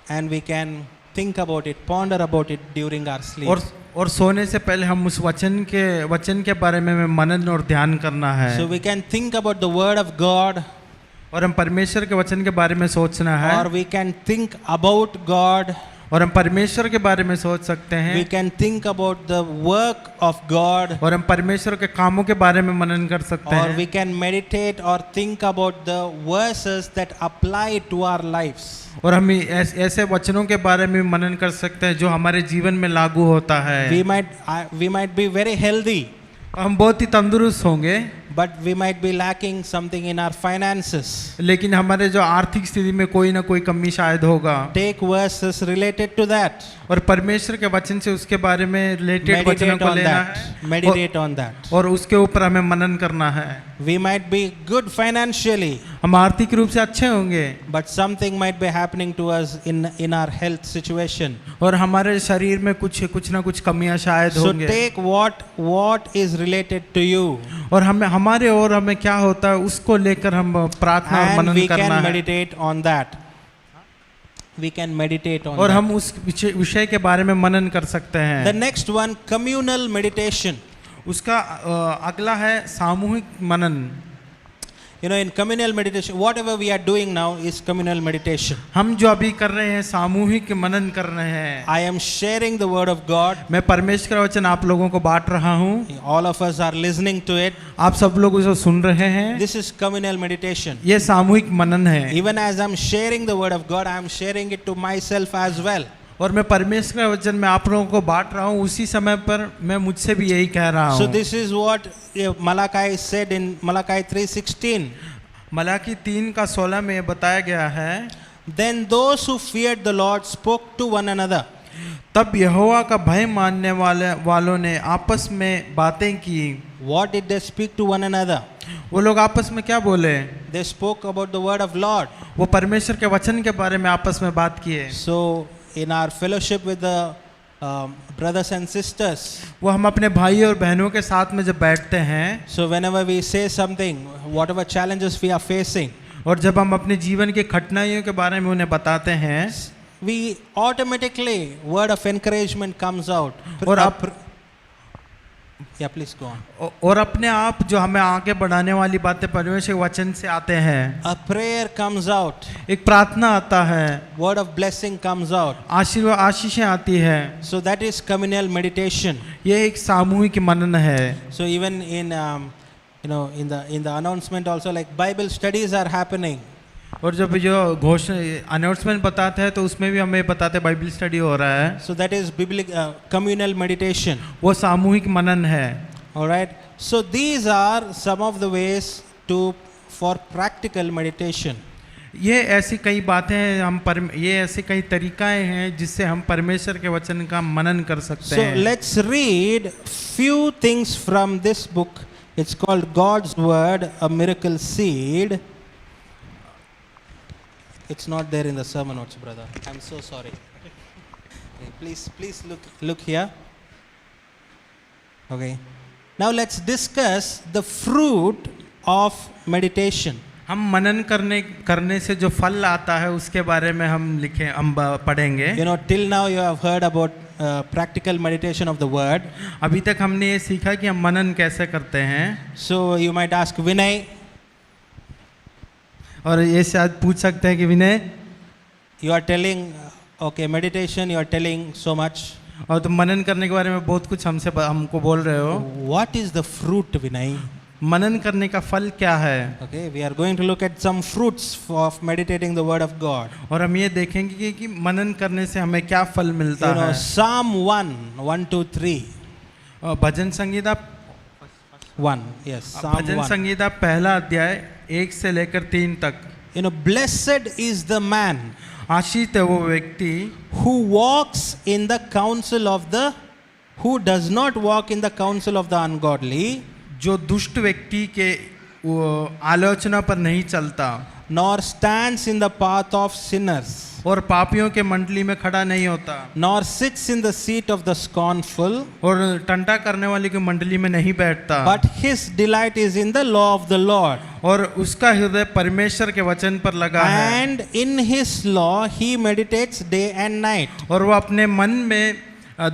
And we can think about it, ponder about it during our sleep. और सोने से पहले हम उस वचन के बारे में मनन और ध्यान करना है। So we can think about the word of God. और हम परमेश्वर के वचन के बारे में सोचना है। Or we can think about God. और हम परमेश्वर के बारे में सोच सकते हैं। We can think about the work of God. और हम परमेश्वर के कामों के बारे में मनन कर सकते हैं। Or we can meditate or think about the verses that apply to our lives. और हम ऐसे वचनों के बारे में मनन कर सकते हैं जो हमारे जीवन में लागू होता है। We might be very healthy. हम बहुत ही तंदुरुस्त होंगे। But we might be lacking something in our finances. लेकिन हमारे जो आर्थिक स्थिति में कोई ना कोई कमी शायद होगा। Take verses related to that. और परमेश्वर के वचन से उसके बारे में रिलेटेड वचनों को लेना है। Meditate on that. और उसके ऊपर हमें मनन करना है। We might be good financially. हम आर्थिक रूप से अच्छे होंगे। But something might be happening to us in our health situation. और हमारे शरीर में कुछ ना कुछ कमियां शायद होंगे। So take what is related to you. और हमें क्या होता है उसको लेकर हम प्रार्थना और मनन करना है। And we can meditate on that. We can meditate on और that. हम उस विषय के बारे में मनन कर सकते हैं। The next one, communal meditation. उसका अगला है सामूहिक मनन। You know, in communal meditation, whatever we are doing now is communal meditation. हम जो अभी कर रहे हैं सामूहिक मनन कर रहे हैं। I am sharing the word of God. मैं परमेश्वर का वचन आप लोगों को बांट रहा हूँ। All of us are listening to it. आप सब लोग उसे सुन रहे हैं। This is communal meditation. ये सामूहिक मनन है। Even as I am sharing the word of God, I am sharing it to myself as well. और मैं परमेश्वर का वचन में आप लोगों को बांट रहा हूँ, उसी समय पर मैं मुझसे भी यही कह रहा हूँ। So this is what Malachi said in Malachi 3:16. Malachi 3:16 में बताया गया है, Then those who feared the Lord spoke to one another. तब यहोवा का भय मानने वालों ने आपस में बातें की। What did they speak to one another? वो लोग आपस में क्या बोले? They spoke about the word of Lord. वो परमेश्वर के वचन के बारे में आपस में बात किए। So in our fellowship with the brothers and sisters, वो हम अपने भाई और बहनों के साथ में जब बैठते हैं, so whenever we say something, whatever challenges we are facing, और जब हम अपने जीवन की कठिनाइयों के बारे में उन्हें बताते हैं, we automatically word of encouragement comes out. और आप Yeah, please go on. और अपने आप जो हमें आगे बढ़ाने वाली बातें परमेश्वर के वचन से आते हैं। A prayer comes out. एक प्रार्थना आता है, Word of blessing comes out. आशीषें आती है। So that is communal meditation. ये एक सामूहिक मनन है। So even in in the announcement also, like Bible studies are happening. और जब जो घोषणा अनाउंसमेंट बताते हैं तो उसमें भी हमें बताते हैं बाइबल स्टडी हो रहा है। So that is biblical communal meditation. वो सामूहिक मनन है। All right. So these are some of the ways for practical meditation. ये ऐसी कई बातें हैं, ये ऐसे कई तरीकाएं हैं जिससे हम परमेश्वर के वचन का मनन कर सकते हैं। So let's read few things from this book. It's called God's Word, a Miracle Seed. It's not there in the sermon notes, brother. I'm so sorry. Okay, please look here. Okay. Now let's discuss the fruit of meditation. हम मनन करने से जो फल आता है उसके बारे में हम पढ़ेंगे। You know, till now you have heard about practical meditation of the word. अभी तक हमने ये सीखा कि हम मनन कैसे करते हैं। So you might ask Vinay, और ये शायद पूछ सकते हैं कि विनय, you are telling okay meditation, you are telling so much, और तुम मनन करने के बारे में बहुत कुछ हमको बोल रहे हो। what is the fruit, Vinay? मनन करने का फल क्या है? Okay, we are going to look at some fruits of meditating the word of God. और हम ये देखेंगे कि मनन करने से हमें क्या फल मिलता है। Psalm 1, 2, 3. भजन संगीता 1, yes. Psalm भजन 1. संगीता पहला अध्याय 1 से लेकर 3 तक। Blessed is the man आशीष है वो व्यक्ति who walks in the counsel of who does not walk in the counsel of the ungodly, जो दुष्ट व्यक्ति के आलोचना पर नहीं चलता, nor stands in the path of sinners, और पापियों के मंडली में खड़ा नहीं होता, nor sits in the seat of the scornful, और टंटा करने वाले की मंडली में नहीं बैठता, but his delight is in the law of the Lord, और उसका हृदय परमेश्वर के वचन पर लगा है, and in his law he meditates day and night. और वो अपने मन में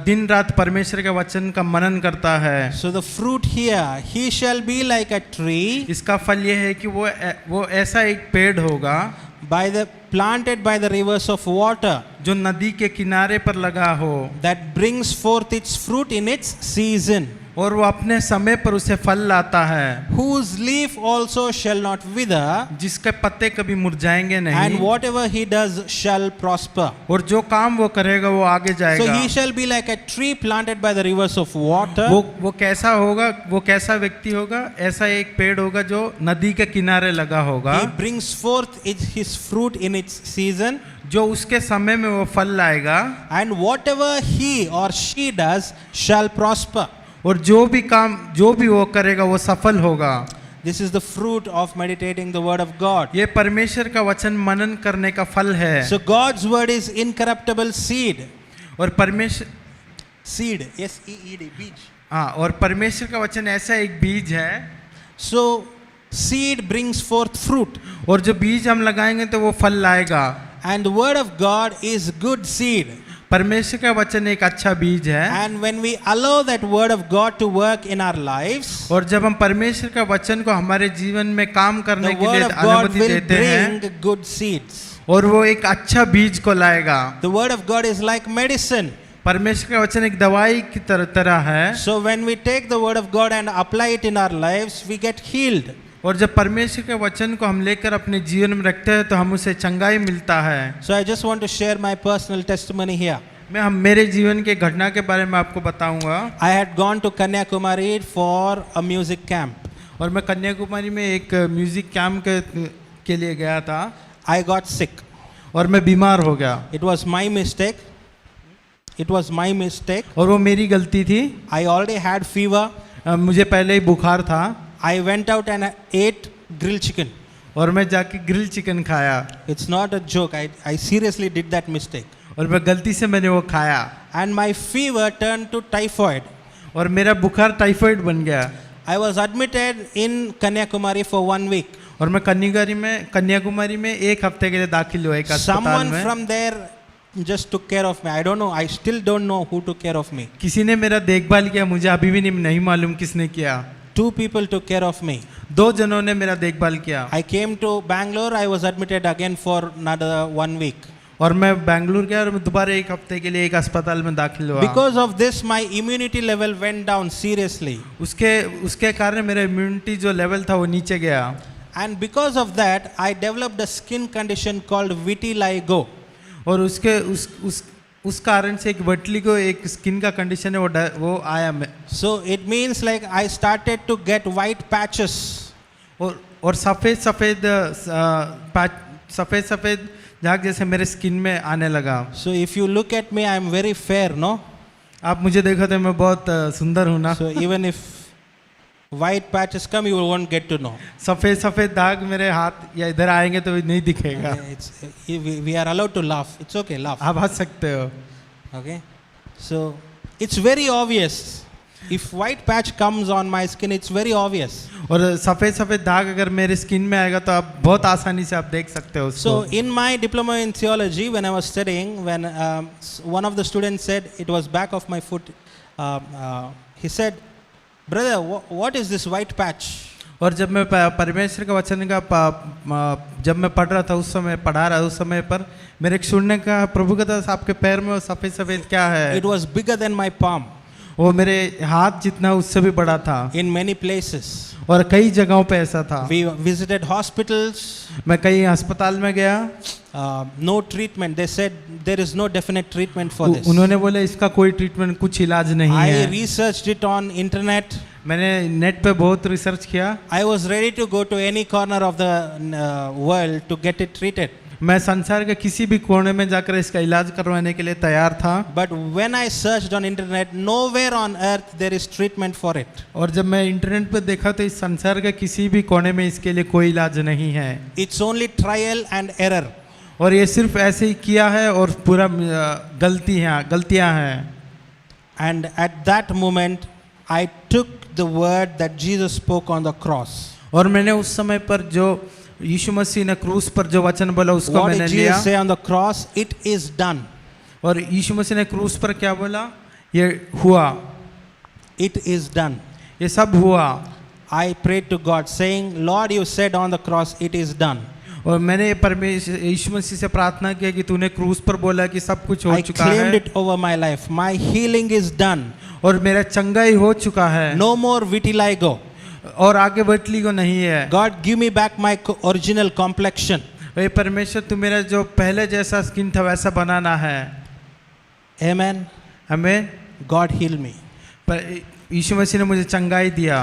दिन रात परमेश्वर के वचन का मनन करता है। So the fruit here, he shall be like a tree, इसका फल ये है कि वो ऐसा एक पेड़ होगा planted by the rivers of water, जो नदी के किनारे पर लगा हो, that brings forth its fruit in its season, और वो अपने समय पर उसे फल लाता है, whose leaf also shall not wither, जिसके पत्ते कभी मुरझाएंगे नहीं, and whatever he does shall prosper. और जो काम वो करेगा वो आगे जाएगा। So he shall be like a tree planted by the rivers of water. वो कैसा होगा, वो कैसा व्यक्ति होगा? ऐसा एक पेड़ होगा जो नदी के किनारे लगा होगा। He brings forth his fruit in its season, जो उसके समय में वो फल लाएगा, and whatever he or she does shall prosper. और जो भी वो करेगा वो सफल होगा। This is the fruit of meditating the word of God. ये परमेश्वर का वचन मनन करने का फल है। So God's word is incorruptible seed. और परमेश्वर Seed, S-E-E-D, बीज. हाँ, और परमेश्वर का वचन ऐसा एक बीज है। So seed brings forth fruit. और जो बीज हम लगाएंगे तो वो फल लाएगा। And the word of God is good seed. परमेश्वर का वचन एक अच्छा बीज है। And when we allow that word of God to work in our lives, और जब हम परमेश्वर का वचन को हमारे जीवन में काम करने the के word लिए of God अनुमति will देते हैं, bring good seeds. और वो एक अच्छा बीज को लाएगा। The word of God is like medicine. परमेश्वर का वचन एक दवाई की तरह है। So when we take the word of God and apply it in our lives, we get healed. और जब परमेश्वर के वचन को हम लेकर अपने जीवन में रखते हैं तो हम उसे चंगाई मिलता है। So I just want to share my personal testimony here. मैं मेरे जीवन के घटना के बारे में आपको बताऊंगा। I had gone to Kanyakumari for a music camp. और मैं कन्याकुमारी में एक म्यूजिक कैंप के लिए गया था। I got sick. और मैं बीमार हो गया। It was my mistake. It was my mistake. और वो मेरी गलती थी। I already had fever. मुझे पहले ही बुखार था I went out and ate grilled chicken. और मैं जाके ग्रिल चिकन खाया It's not a joke. I seriously did that mistake. और मैं गलती से मैंने वो खाया And my fever turned to typhoid. और मेरा बुखार टाइफाइड बन गया। I was admitted in Kanyakumari for 1 week. और मैं कन्याकुमारी में 1 हफ्ते के लिए दाखिल हुआ एक अस्पताल Someone में। from there just took care of me. I don't know. I still don't know who took care of me. किसी ने मेरा देखभाल किया, मुझे अभी भी नहीं मालूम किसने किया। 2 people took care of me. 2 जनों ने मेरा देखभाल किया। I came to Bangalore. I was admitted again for another 1 week. और मैं बेंगलुरु गया और मैं दोबारा 1 हफ्ते के लिए एक अस्पताल में दाखिल हुआ। Because of this, my immunity level went down seriously. उसके कारण मेरा इम्यूनिटी जो लेवल था वो नीचे गया। And because of that, I developed a skin condition called vitiligo. और उस कारण से एक वटलिगो एक स्किन का कंडीशन है वो आया मैं। So it means like I started to get white patches. और सफ़ेद दाग जैसे मेरे स्किन में आने लगा। So if you look at me, I am very fair, no? आप मुझे देखो तो मैं बहुत सुंदर हूँ ना। So even if white patches come, you won't get to know. सफ़ेद दाग मेरे हाथ या इधर आएंगे तो नहीं दिखेगा। We are allowed to laugh. It's okay, laugh. आप हंस सकते हो। Okay? So it's very obvious. If white patch comes on my skin, it's very obvious. और सफ़ेद दाग अगर मेरे स्किन में आएगा तो आप बहुत आसानी से आप देख सकते हो उसको। So in my diploma in theology, when I was studying, when one of the students said, it was back of my foot, he said, brother, what is this white patch? और जब मैं परमेश्वर का वचन का जब मैं पढ़ रहा था पढ़ा रहा उस समय पर मेरे एक सुनने का प्रभु का था आपके पैर में वो सफ़ेद क्या है? It was bigger than my palm. वो मेरे हाथ जितना उससे भी बड़ा था। In many places. और कई जगहों पे ऐसा था। We visited hospitals. मैं कई अस्पताल में गया। No treatment. They said there is no definite treatment for this. उन्होंने बोला इसका कोई ट्रीटमेंट कुछ इलाज नहीं है। I researched it on internet. मैंने नेट पे बहुत रिसर्च किया। I was ready to go to any corner of the world to get it treated. मैं संसार के किसी भी कोने में जाकर इसका इलाज करवाने के लिए तैयार था। But when I searched on internet, nowhere on earth there is treatment for it. और जब मैं इंटरनेट पर देखा तो इस संसार के किसी भी कोने में इसके लिए कोई इलाज नहीं है। It's only trial and error. और ये सिर्फ ऐसे ही किया है और पूरा गलतियां हैं। And at that moment, I took the word that Jesus spoke on the cross. और मैंने उस समय पर जो यीशु मसीह ने क्रूस पर जो वचन बोला उसको मैंने लिया। What did Jesus say on the cross? It is done. और यीशु मसीह ने क्रूस पर क्या बोला? ये हुआ। It is done. ये सब हुआ। I prayed to God saying, Lord, you said on the cross, it is done. और मैंने परमेश्वर यीशु मसीह से प्रार्थना किया कि तूने क्रूस पर बोला कि सब कुछ हो चुका है। I claimed it over my life. My healing is done. और मेरा चंगाई हो चुका है। No more vitiligo. और आगे विटिलिगो नहीं है। God, give me back my original complexion. ये परमेश्वर तू मेरा जो पहले जैसा स्किन था वैसा बनाना है। Amen. Amen. God heal me. पर यीशु मसीह ने मुझे चंगाई दिया।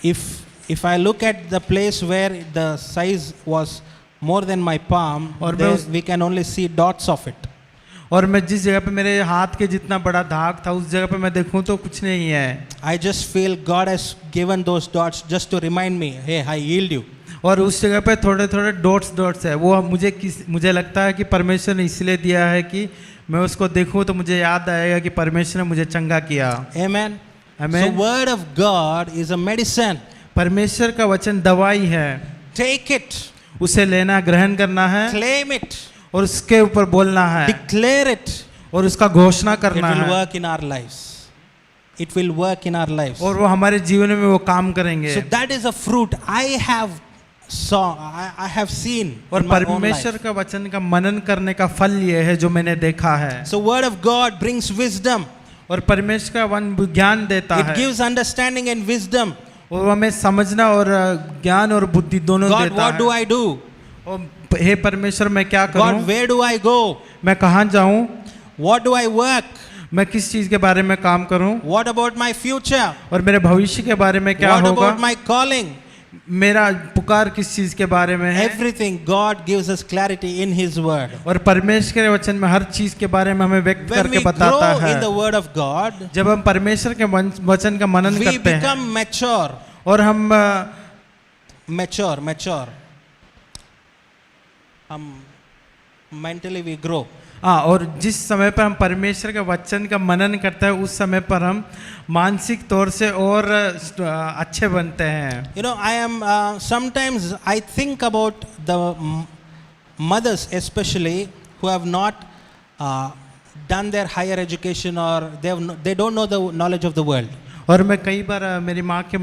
If I look at the place where the size was more than my palm, there we can only see dots of it. और मैं जिस जगह पे मेरे हाथ के जितना बड़ा दाग था उस जगह पे मैं देखूं तो कुछ नहीं है। I just feel God has given those dots just to remind me, hey, I healed you. और उस जगह पे थोड़े डॉट्स है वो मुझे लगता है कि परमेश्वर ने इसलिए दिया है कि मैं उसको देखूं तो मुझे याद आएगा कि परमेश्वर ने मुझे चंगा किया। Amen. Amen. So word of God is a medicine. परमेश्वर का वचन दवाई है। Take it. उसे लेना ग्रहण करना है। Claim it. और उसके ऊपर बोलना है। Declare it. और उसका घोषणा करना है। It will work in our lives. It will work in our lives. और वो हमारे जीवन में वो काम करेंगे। So that is a fruit I have seen. और परमेश्वर का वचन का मनन करने का फल ये है जो मैंने देखा है। So word of God brings wisdom. और परमेश्वर का वचन ज्ञान देता है। It gives understanding and wisdom. और हमें समझना और ज्ञान और बुद्धि दोनों देता है। God, what do I do? हे परमेश्वर मैं क्या करूं? God, where do I go? मैं कहाँ जाऊं? What do I work? मैं किस चीज के बारे में काम करूं? What about my future? और मेरे भविष्य के बारे में क्या What होगा? about my calling? मेरा पुकार किस चीज के बारे में है। Everything God gives us clarity in His Word. और परमेश्वर के वचन में हर चीज के बारे में हमें व्यक्त When करके we बताता grow है। in the Word of God, जब हम परमेश्वर के वचन का मनन we करते हैं become mature. और हम Mature. Mentally we grow. हाँ, और जिस समय पर हम परमेश्वर के वचन का मनन करते हैं उस समय पर हम मानसिक तौर से और अच्छे बनते हैं। You know, I am sometimes I think about the mothers especially who have not done their higher education or they don't know the knowledge of the world. और मैं कई बार मेरी माँ के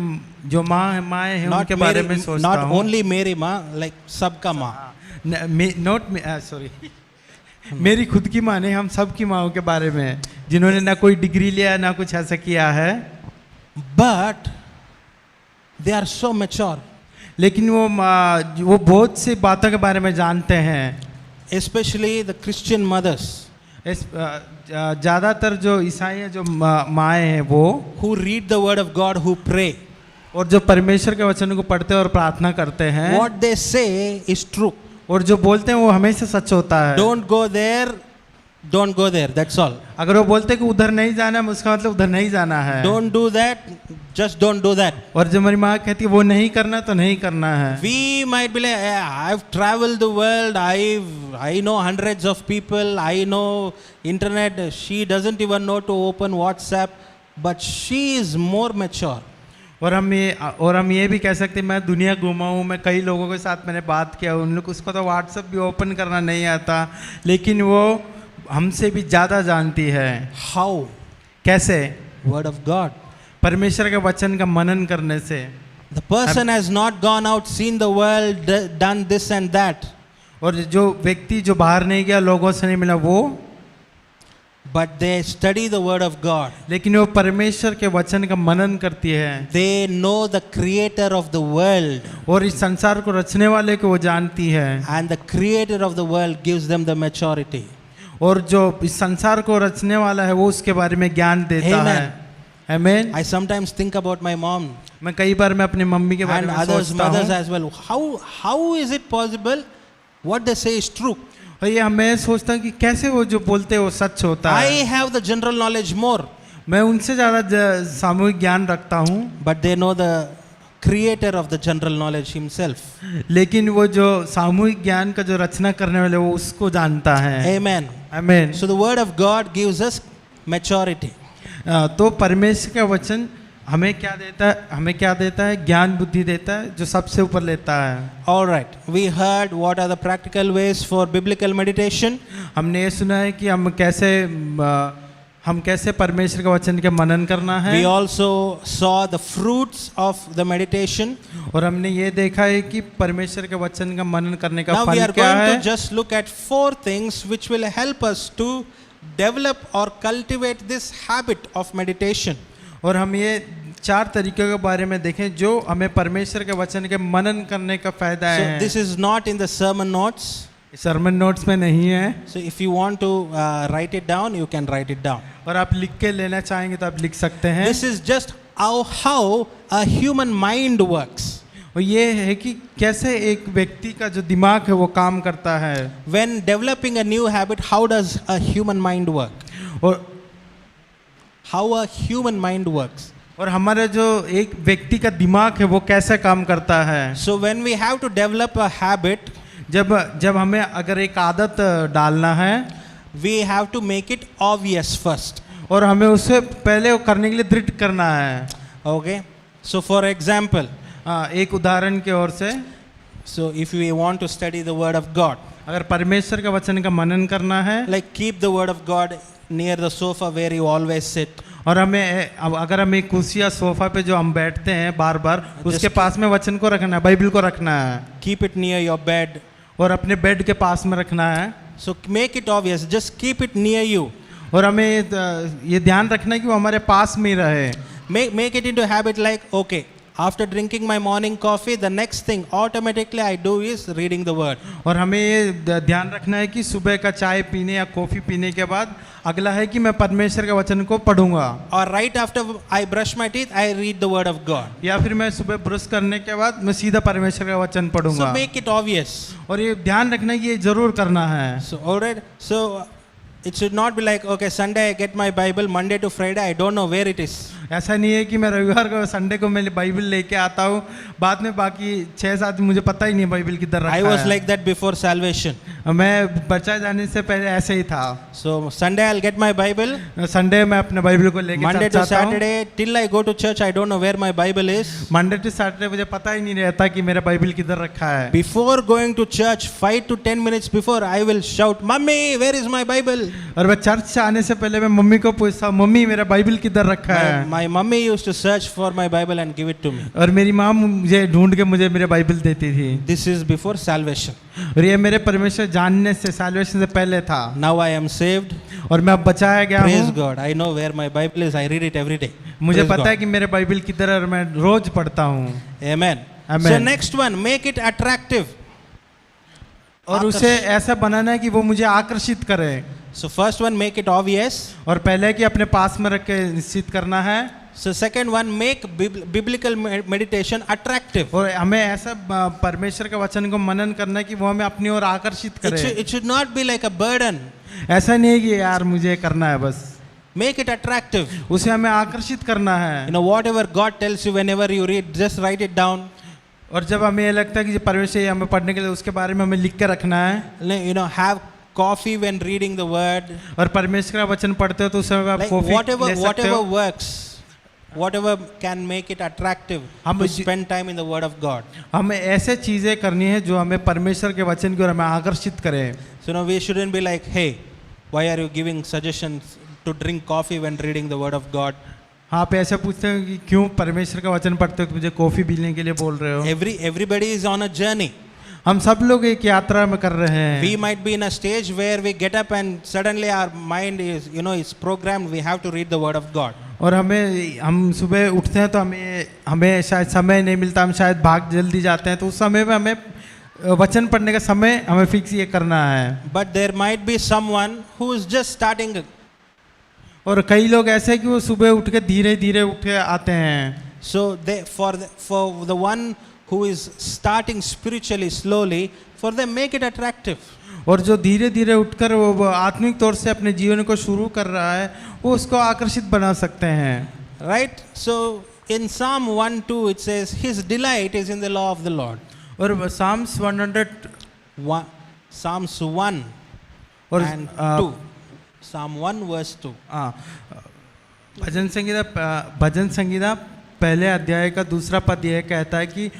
जो माएँ हैं उनके बारे में सोचता not हूँ। only मेरी माँ, like सबका माँ। सॉरी मेरी खुद की माँ नहीं, हम सब की माँओं के बारे में जिन्होंने ना कोई डिग्री लिया ना कुछ ऐसा किया है, But they are so mature. लेकिन वो बहुत सी बातों के बारे में जानते हैं। Especially the Christian mothers ज़्यादातर जो ईसाई जो माएँ हैं वो who read the word of God, who pray. और जो परमेश्वर के वचन को पढ़ते और प्रार्थना करते हैं, What they say is true. और जो बोलते हैं वो हमेशा सच होता है। Don't go there, that's all. अगर वो बोलते हैं कि उधर नहीं जाना है, उसका मतलब उधर नहीं जाना है। Don't do that, just don't do that. और जो हमारी माँ कहती है वो नहीं करना तो नहीं करना है। We might be like, I've traveled the world, I know hundreds of people, I know internet, she doesn't even know to open WhatsApp, but she is more mature. और हम ये भी कह सकते हैं मैं दुनिया घूमा हूँ, मैं कई लोगों के साथ मैंने बात किया, उन लोग उसको तो व्हाट्सएप भी ओपन करना नहीं आता, लेकिन वो हमसे भी ज़्यादा जानती है। How? कैसे? Word of God. परमेश्वर के वचन का मनन करने से। The person has not gone out, seen the world, done this and that. और जो व्यक्ति जो बाहर नहीं गया, लोगों से नहीं मिला, वो But they study the word of God. लेकिन वो परमेश्वर के वचन का मनन करती है। They know the creator of the world. और इस संसार को रचने वाले को वो जानती है। And the creator of the world gives them the maturity. और जो इस संसार को रचने वाला है वो उसके बारे में ज्ञान देता है। Amen. I sometimes think about my mom. मैं कई बार मैं अपनी मम्मी के बारे And में others, सोचता mothers हूँ। as well. How is it possible? What they say is true. और ये मैं सोचता हूँ कि कैसे वो जो बोलते हैं वो सच होता I है। have the general knowledge more. मैं उनसे ज़्यादा सामूहिक ज्ञान रखता हूँ। But they know the creator of the general knowledge himself. लेकिन वो जो सामूहिक ज्ञान का जो रचना करने वाले वो उसको जानता है। Amen. Amen. So the word of God gives us maturity. तो परमेश्वर का वचन हमें क्या देता है? ज्ञान बुद्धि देता है जो सबसे ऊपर लेता है। All right. We heard what are the practical ways for biblical meditation. हमने ये सुना है कि हम कैसे परमेश्वर का वचन के मनन करना है। We also saw the fruits of the meditation. और हमने ये देखा है कि परमेश्वर के वचन का मनन करने का Now we फल are क्या going है। to just look at 4 things which will help us to develop or cultivate this habit of meditation. और हम ये 4 तरीकों के बारे में देखें जो हमें परमेश्वर के वचन के मनन करने का फायदा है। So this is not in the sermon notes. Sermon notes में नहीं है। So if you want to write it down, you can write it down. और आप लिख के लेना चाहेंगे तो आप लिख सकते हैं। This is just how a human mind works. और ये है कि कैसे एक व्यक्ति का जो दिमाग है वो काम करता है। When developing a new habit, how does a human mind work? और How a human mind works. और हमारा जो एक व्यक्ति का दिमाग है वो कैसे काम करता है। So when we have to develop a habit, जब हमें अगर एक आदत डालना है, we have to make it obvious first. और हमें उसे पहले वो करने के लिए दृढ़ करना है। Okay. So for example, एक उदाहरण की ओर से, so if we want to study the word of God, अगर परमेश्वर का वचन का मनन करना है, like keep the word of God near the sofa where you always sit. और अगर हम एक कुर्सी या सोफा पे जो हम बैठते हैं बार बार उसके पास में वचन को रखना है, बाइबल को रखना है। Keep it near your bed. और अपने बेड के पास में रखना है। So make it obvious. Just keep it near you. और हमें ये ध्यान रखना है कि वो हमारे पास में ही रहे। Make it into habit like, okay, after drinking my morning coffee, the next thing automatically I do is reading the word. और हमें ये ध्यान रखना है कि सुबह का चाय पीने या कॉफ़ी पीने के बाद अगला है कि मैं परमेश्वर के वचन को पढ़ूंगा, Or right after I brush my teeth, I read the word of God. या फिर मैं सुबह ब्रश करने के बाद मैं सीधा परमेश्वर का वचन So पढ़ूंगा। make it obvious. और ये ध्यान रखना है कि ये जरूर करना है। So alright. So it should not be like, okay, Sunday I get my Bible, Monday to Friday I don't know where it is. ऐसा नहीं है कि मैं रविवार को संडे को मैं बाइबल लेके आता हूँ, बाद में बाकी 6-7 मुझे पता ही नहीं बाइबल किधर रखा I was है। like that before salvation. मैं बच्चा जाने से पहले ऐसे ही था। So Sunday I'll get my Bible. Sunday में अपने बाइबल को लेके Monday चर्च to जाता हूँ। Saturday till I go to church I don't know where my Bible is. Monday to Saturday मुझे पता ही नहीं रहता कि मेरा बाइबल किधर रखा है। Before going to church, 5 to 10 minutes before, I will shout, "Mummy, where is my Bible?" और मैं चर्च से आने से पहले मैं मम्मी को पूछता हूँ, मम्मी मेरा बाइबल किधर रखा है। My mummy used to search for my Bible and give it to me. और मेरी माँ मुझे ढूंढ के मुझे मेरे बाइबल देती थी। This is before salvation. और ये मेरे परमेश्वर जानने से साल्वेशन से पहले था। Now I am saved. और मैं अब बचाया गया Praise हूँ। God. I know where my Bible is. I read it every day. मुझे Praise पता है God. कि मेरे बाइबल किधर है और मैं रोज पढ़ता हूँ। Amen. Amen. So next one, make it attractive. और उसे ऐसा बनाना है कि वो मुझे आकर्षित करे। So first one, make it obvious. और पहले कि अपने पास में रख के निश्चित करना है। So second one, make biblical meditation attractive. और हमें ऐसा परमेश्वर के वचन को मनन करना है कि वो हमें अपनी ओर आकर्षित करे। It should not be like a burden. ऐसा नहीं है कि यार मुझे करना है बस, Make it attractive. उसे हमें आकर्षित करना है। You know, whatever God tells you whenever you read, just write it down. और जब हमें ये लगता है कि परमेश्वर ये हमें पढ़ने के लिए उसके बारे में हमें लिख के रखना है। You know, have coffee when reading the word. और परमेश्वर का वचन पढ़ते हो तो उस समय आप Like कॉफी whatever ले सकते whatever हो। works, whatever can make it attractive to spend time in the word of God. हमें ऐसे चीजें करनी है जो हमें परमेश्वर के वचन की ओर हमें आकर्षित करे। So no, we shouldn't be like, hey, why are you giving suggestions to drink coffee when reading the word of God? आप ऐसे पूछते हो कि क्यों परमेश्वर का वचन पढ़ते हो तो मुझे कॉफी पीने के लिए बोल रहे हो। Everybody is on a journey. हम सब लोग एक यात्रा में कर रहे हैं। We might be in a stage where we get up and suddenly our mind is, you know, is programmed. We have to read the word of God. और हम सुबह उठते हैं तो हमें शायद समय नहीं मिलता, हम शायद भाग जल्दी जाते हैं, तो उस समय में हमें वचन पढ़ने का समय हमें फिक्स ये करना है। But there might be someone who is just starting. और कई लोग ऐसे हैं कि वो सुबह उठ के धीरे धीरे उठ के आते हैं। So for the one who is starting spiritually slowly, for them make it attractive. और जो धीरे धीरे उठकर वो आत्मिक तौर से अपने जीवन को शुरू कर रहा है वो उसको आकर्षित बना सकते हैं। Right? So in Psalm 1:2 it says, His delight is in the law of the Lord. और Psalms 100 Psalms 1 और and 2. Psalm 1 verse 2. भजन संगीता पहले अध्याय का दूसरा पद यह कहता है कि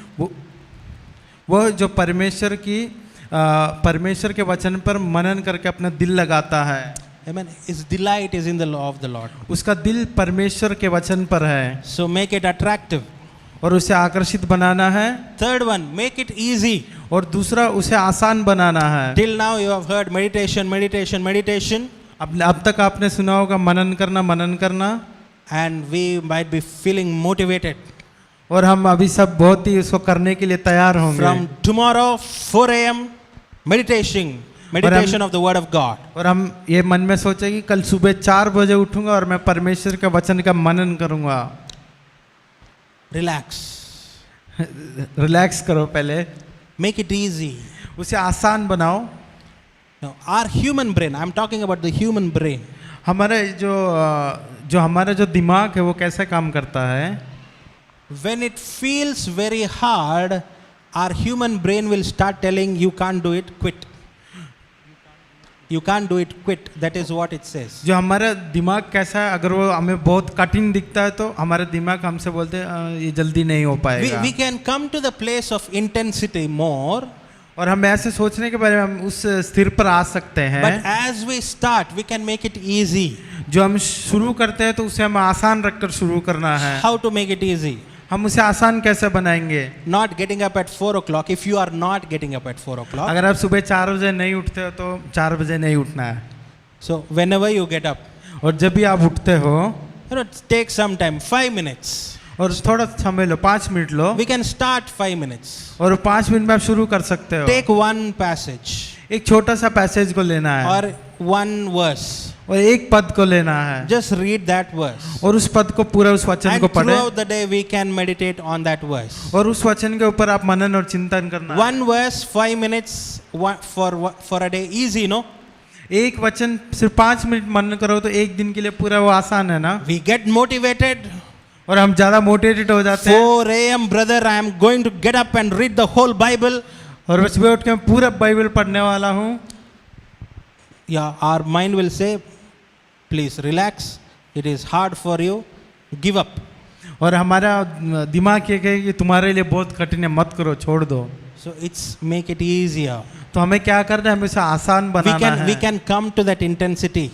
वो जो परमेश्वर के वचन पर मनन करके अपना दिल लगाता है। Amen. His delight is in the law of the Lord. उसका दिल परमेश्वर के वचन पर है। So make it attractive. और उसे आकर्षित बनाना है। Third one, make it easy. और दूसरा उसे आसान बनाना है। Till now you have heard meditation. अब तक आपने सुना होगा मनन करना। And we might be feeling motivated. और हम अभी सब बहुत ही उसको करने के लिए तैयार होंगे। From tomorrow 4 a.m. meditation of the word of God. और हम ये मन में सोचे कि कल सुबह 4 बजे उठूंगा और मैं परमेश्वर के वचन का मनन करूंगा। रिलैक्स करो पहले। Make it easy. उसे आसान बनाओ। Now, our human brain, I'm talking about the human brain. हमारा जो दिमाग है वो कैसे काम करता है? When it feels very hard, our human brain will start telling you can't do it, quit. You can't do it, quit. That is what it says. जो हमारा दिमाग कैसा है, अगर वो हमें बहुत कठिन दिखता है तो हमारा दिमाग हमसे बोलते हैं ये जल्दी नहीं हो पाएगा। We can come to the place of intensity more. और हम ऐसे सोचने के बारे में हम उस स्थिर पर आ सकते हैं। But as we start, we can make it easy. जो हम शुरू करते हैं तो उसे हम आसान रखकर शुरू करना है। How to make it easy? हम उसे आसान कैसे बनाएंगे? Not getting up at 4 o'clock. If you are not getting up at 4 o'clock. अगर आप सुबह 4 बजे नहीं उठते हो तो 4 बजे नहीं उठना है। So whenever you get up, और जब भी आप उठते हो, take some time, 5 minutes. और थोड़ा समय लो, 5 minute low, We can start 5 minutes. और 5 मिनट में आप शुरू कर सकते हो। Take one passage एक छोटा सा पैसेज को लेना है or one verse. और एक पद को लेना है, Just read that verse. और उस पद को पूरा, उस वचन And को पढ़े, throughout the day we can meditate on that verse. और उस वचन के ऊपर आप मनन और चिंतन करना है। One verse, 5 minutes for a day. Easy, no? एक वचन सिर्फ 5 मिनट मनन करो तो एक दिन के लिए पूरा वो आसान है ना, We get motivated. और हम ज्यादा मोटिवेटेड हो जाते हैं। 4 a.m. brother, I am going to get up and read the whole Bible. और मैं सुबह उठ के मैं पूरा बाइबल पढ़ने वाला हूँ। Yeah, our mind will say, please relax. It is hard for you. Give up. और हमारा दिमाग ये कहे कि तुम्हारे लिए बहुत कठिन है, मत करो, छोड़ दो। So it's make it easier. तो हमें क्या करना है, हमें इसे आसान बनाना है। We can come to that intensity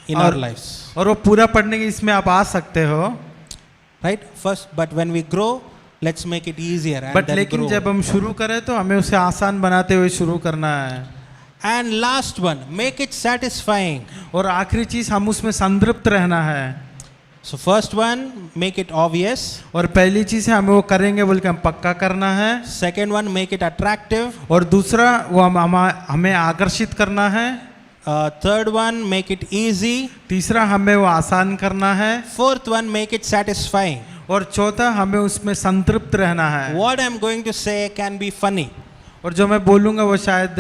in our lives. और वो पूरा पढ़ने के इसमें आप आ सकते हो, Right? First, but when we grow, let's make it easier and but then लेकिन grow. जब हम शुरू करें तो हमें उसे आसान बनाते हुए शुरू करना है। And last one, make it satisfying. और आखिरी चीज, हम उसमें संतृप्त रहना है। So first one, make it obvious. और पहली चीज है हमें वो करेंगे बोल के हम पक्का करना है। Second one, make it attractive. और दूसरा वो हमें आकर्षित करना है। Third one, make it easy. तीसरा हमें वो आसान करना है। Fourth one, make it satisfying. और चौथा हमें उसमें संतृप्त रहना है। What I'm going to say can be funny. और जो मैं बोलूँगा वो शायद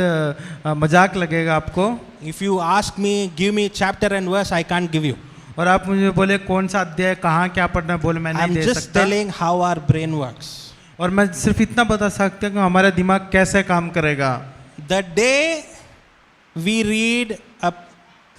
मजाक लगेगा आपको। If you ask me, give me chapter and verse, I can't give you. और आप मुझे बोले कौन सा अध्याय कहाँ क्या पढ़ना है, बोले मैं नहीं I'm दे just सकता। telling how our brain works. और मैं सिर्फ इतना बता सकता हूँ कि हमारा दिमाग कैसे काम करेगा। The day we read up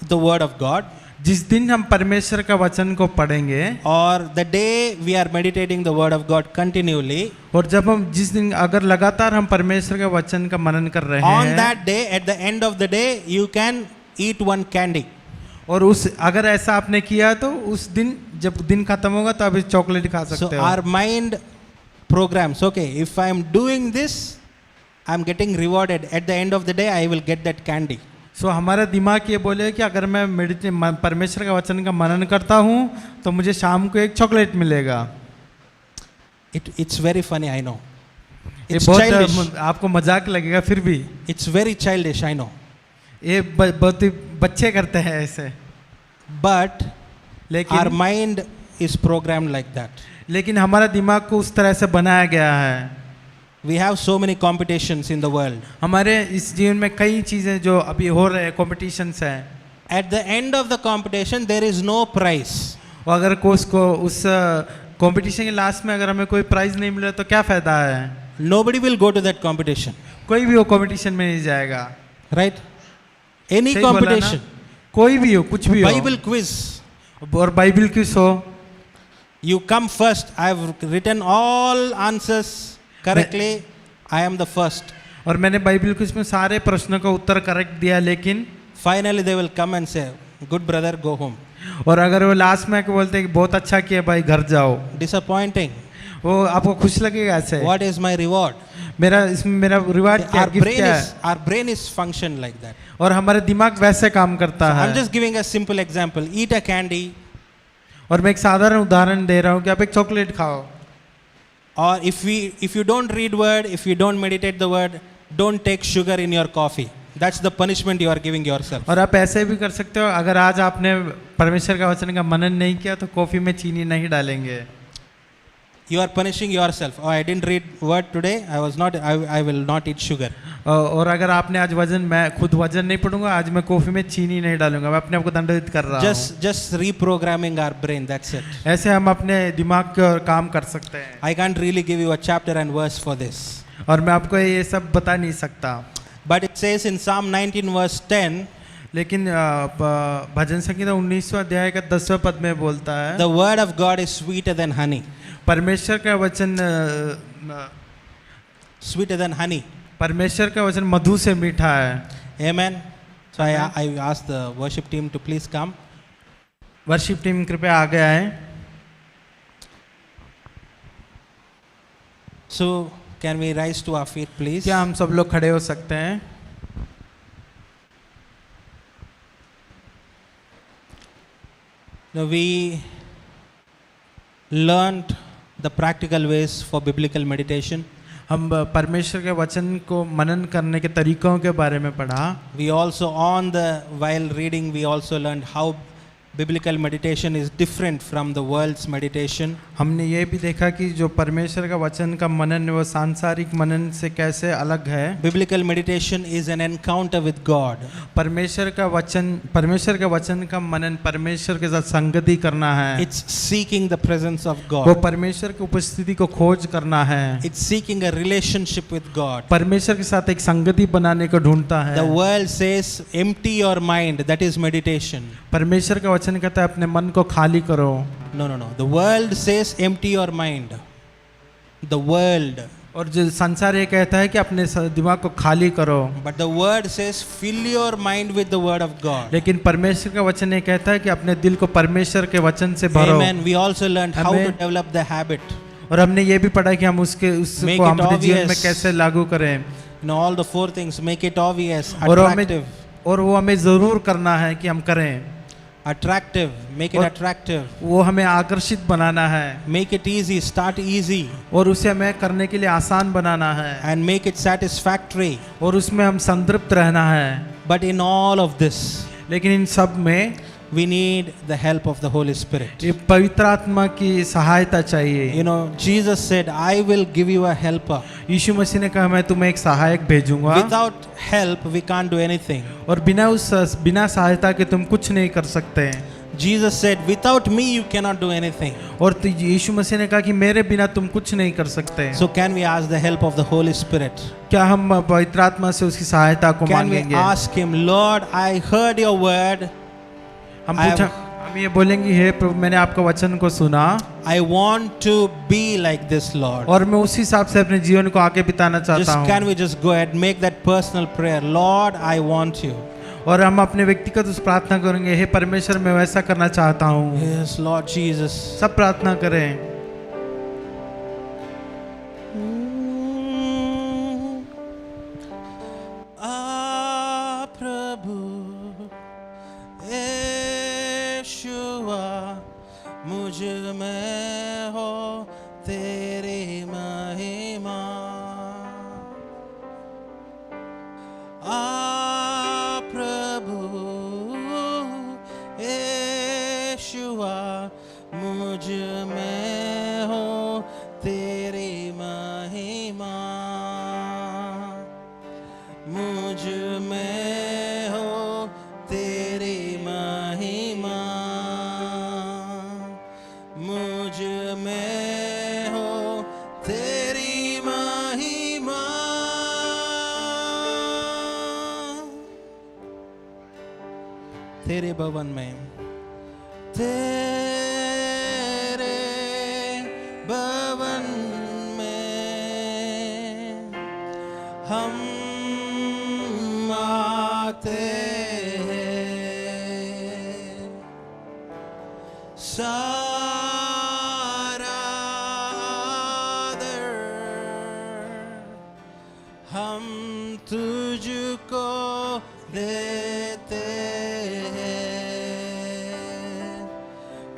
the word of God, जिस दिन हम परमेश्वर का वचन को पढ़ेंगे, or the day we are meditating the word of God continually, और जब हम जिस दिन अगर लगातार हम परमेश्वर के वचन का मनन कर रहे on हैं, that day, at the end of the day, you can eat one candy. और उस अगर ऐसा आपने किया तो उस दिन जब दिन खत्म होगा तो आप इस चॉकलेट खा So सकते हो। our mind programs, okay, if I am doing this, I am getting rewarded. At the end of the day, I will get that candy. सो हमारा दिमाग ये बोले कि अगर मैं परमेश्वर का वचन का मनन करता हूँ तो मुझे शाम को एक चॉकलेट मिलेगा। It's very funny, I know. ये It's बहुत childish. आपको मजाक लगेगा, फिर भी It's very childish, I know. ये बहुत ही बच्चे करते हैं ऐसे। But लेकिन our mind is programmed like that. लेकिन हमारा दिमाग को उस तरह से बनाया गया है। We have so many competitions in the world. हमारे इस जीवन में कई चीज़ें जो अभी हो रहे हैं, कॉम्पिटिशन्स हैं। At the end of the competition, there is no prize. और अगर को उस कॉम्पिटिशन के लास्ट में अगर हमें कोई प्राइज नहीं मिला तो क्या फ़ायदा है? Nobody will go to that competition. कोई भी वो कॉम्पिटिशन में नहीं जाएगा। Right? Any सही बोला ना? competition. कोई भी हो, कुछ भी हो। Bible quiz. और बाइबल क्विज हो, You come first. I have written all answers correctly. I am the first. और मैंने बाइबल क्विज में सारे प्रश्नों का उत्तर करेक्ट दिया, लेकिन Finally, they will come and say, "Good brother, go home." और अगर वो लास्ट में आके बोलते हैं कि बहुत अच्छा किया भाई, घर जाओ, Disappointing. वो आपको खुश लगेगा ऐसे? What is my reward? मेरा रिवार्ड क्या, Our गिफ्ट brain क्या is है? our brain is function like that. और हमारे दिमाग वैसे काम करता है। I'm just giving a simple example. Eat a candy, और मैं एक साधारण उदाहरण दे रहा हूँ कि आप एक चॉकलेट खाओ, or if you don't read word, if you don't meditate the word, don't take sugar in your coffee. That's the punishment you are giving yourself. और आप ऐसे भी कर सकते हो, अगर आज आपने परमेश्वर का वचन का मनन नहीं किया तो कॉफी में चीनी नहीं डालेंगे। You are punishing yourself. Oh, I didn't read word today. I will not eat sugar. और अगर आपने आज मैं खुद वजन नहीं पढ़ूंगा, आज मैं कॉफी में चीनी नहीं डालूंगा, मैं अपने आप को दंडित कर रहा हूँ। Just reprogramming our brain. That's it. ऐसे हम अपने दिमाग के और काम कर सकते हैं। I can't really give you a chapter and verse for this. और मैं आपको ये सब बता नहीं सकता। But it says in Psalm 19 verse 10, लेकिन भजन संगीता 19वां अध्याय का 10वां पद में बोलता है, the word of God is sweeter than honey. परमेश्वर का वचन Sweeter than honey. परमेश्वर का वचन मधु से मीठा है। Amen. So I ask the worship team to please come. Worship team कृपया आगे आए। So can we rise to our feet, please? क्या हम सब लोग खड़े हो सकते हैं? Now we learned the practical ways for biblical meditation. हम परमेश्वर के वचन को मनन करने के तरीकों के बारे में पढ़ा। We also while reading we also learned how biblical meditation is different from the world's meditation. हमने ये भी देखा कि जो परमेश्वर का वचन का मनन वो सांसारिक मनन से कैसे अलग है। Biblical meditation is an encounter with God. परमेश्वर का वचन का मनन परमेश्वर के साथ संगति करना है। It's seeking the presence of वो God. परमेश्वर की उपस्थिति को खोज करना है। It's seeking a relationship with God. परमेश्वर के साथ एक संगति बनाने को ढूंढता है। The world says empty your mind, that is meditation. परमेश्वर का वचन कहता है अपने मन को खाली करो। No. The world says empty your mind. The world. और जो संसार ये कहता है कि अपने दिमाग को खाली करो। But the word says fill your mind with the word of God. लेकिन परमेश्वर का वचन ये कहता है कि अपने दिल को परमेश्वर के वचन से भरो। Amen. We also learned how to Amen. develop the habit. और हमने ये भी पढ़ा कि हम उसको Make it हमारे जीवन में obvious. कैसे लागू करें। All the four things. Make it obvious, और वो हमें जरूर करना है कि हम करें। attractive. Make it और- attractive. वो हमें आकर्षित बनाना है Make it easy. Start easy. और उसे हमें करने के लिए आसान बनाना है And make it satisfactory. और उसमें हम संतृप्त रहना है। But in all of this, लेकिन इन सब में we need the help of the Holy Spirit. ये पवित्र आत्मा की सहायता चाहिए। You know, Jesus said, I will give you a helper. यीशु मसीह ने कहा मैं तुम्हें एक सहायक भेजूंगा। Without help, we can't do anything. और बिना सहायता के तुम कुछ नहीं कर सकते। Jesus said, without me, you cannot do anything. और यीशु मसीह ने कहा कि मेरे बिना तुम कुछ नहीं कर सकते। So can we ask the help of the Holy Spirit? क्या हम पवित्र आत्मा से उसकी सहायता को Can we मांगेंगे? ask Him, Lord, I heard your word. हम I हम ये बोलेंगे हे प्रभु मैंने आपका वचन को सुना I want to be like this, Lord. और मैं उसी हिसाब से अपने जीवन को आगे बिताना चाहता Just can हूँ। we just go ahead, make that personal prayer, Lord, I want you. और हम अपने व्यक्तिगत उस प्रार्थना करेंगे हे परमेश्वर मैं वैसा करना चाहता हूँ। Yes, Lord Jesus. सब प्रार्थना करें। प्रभु यीशुआ मुझ में हो तेरी महिमा। प्रभु यीशुआ मुझ में हो तेरी महिमा। मुझ में हो तेरी महिमा। मुझ में हो तेरी महिमा। तेरे भवन में तेरे भवन में हम आते हैं। सारा आदर हम तुझको देते हैं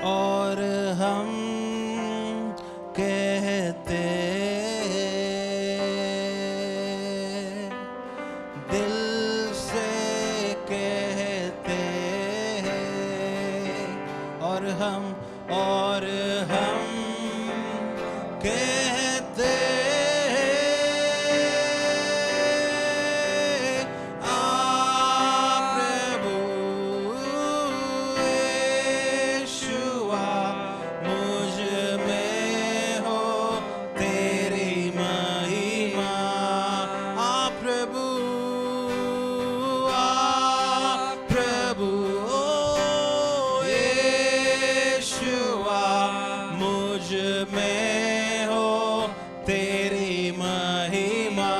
और हम कहते हैं, दिल से कहते हैं और हम कहते हैं, प्रभु यीशुआ मुझ में हो तेरी महिमा। प्रभु यीशुआ मुझ में हो तेरी महिमा।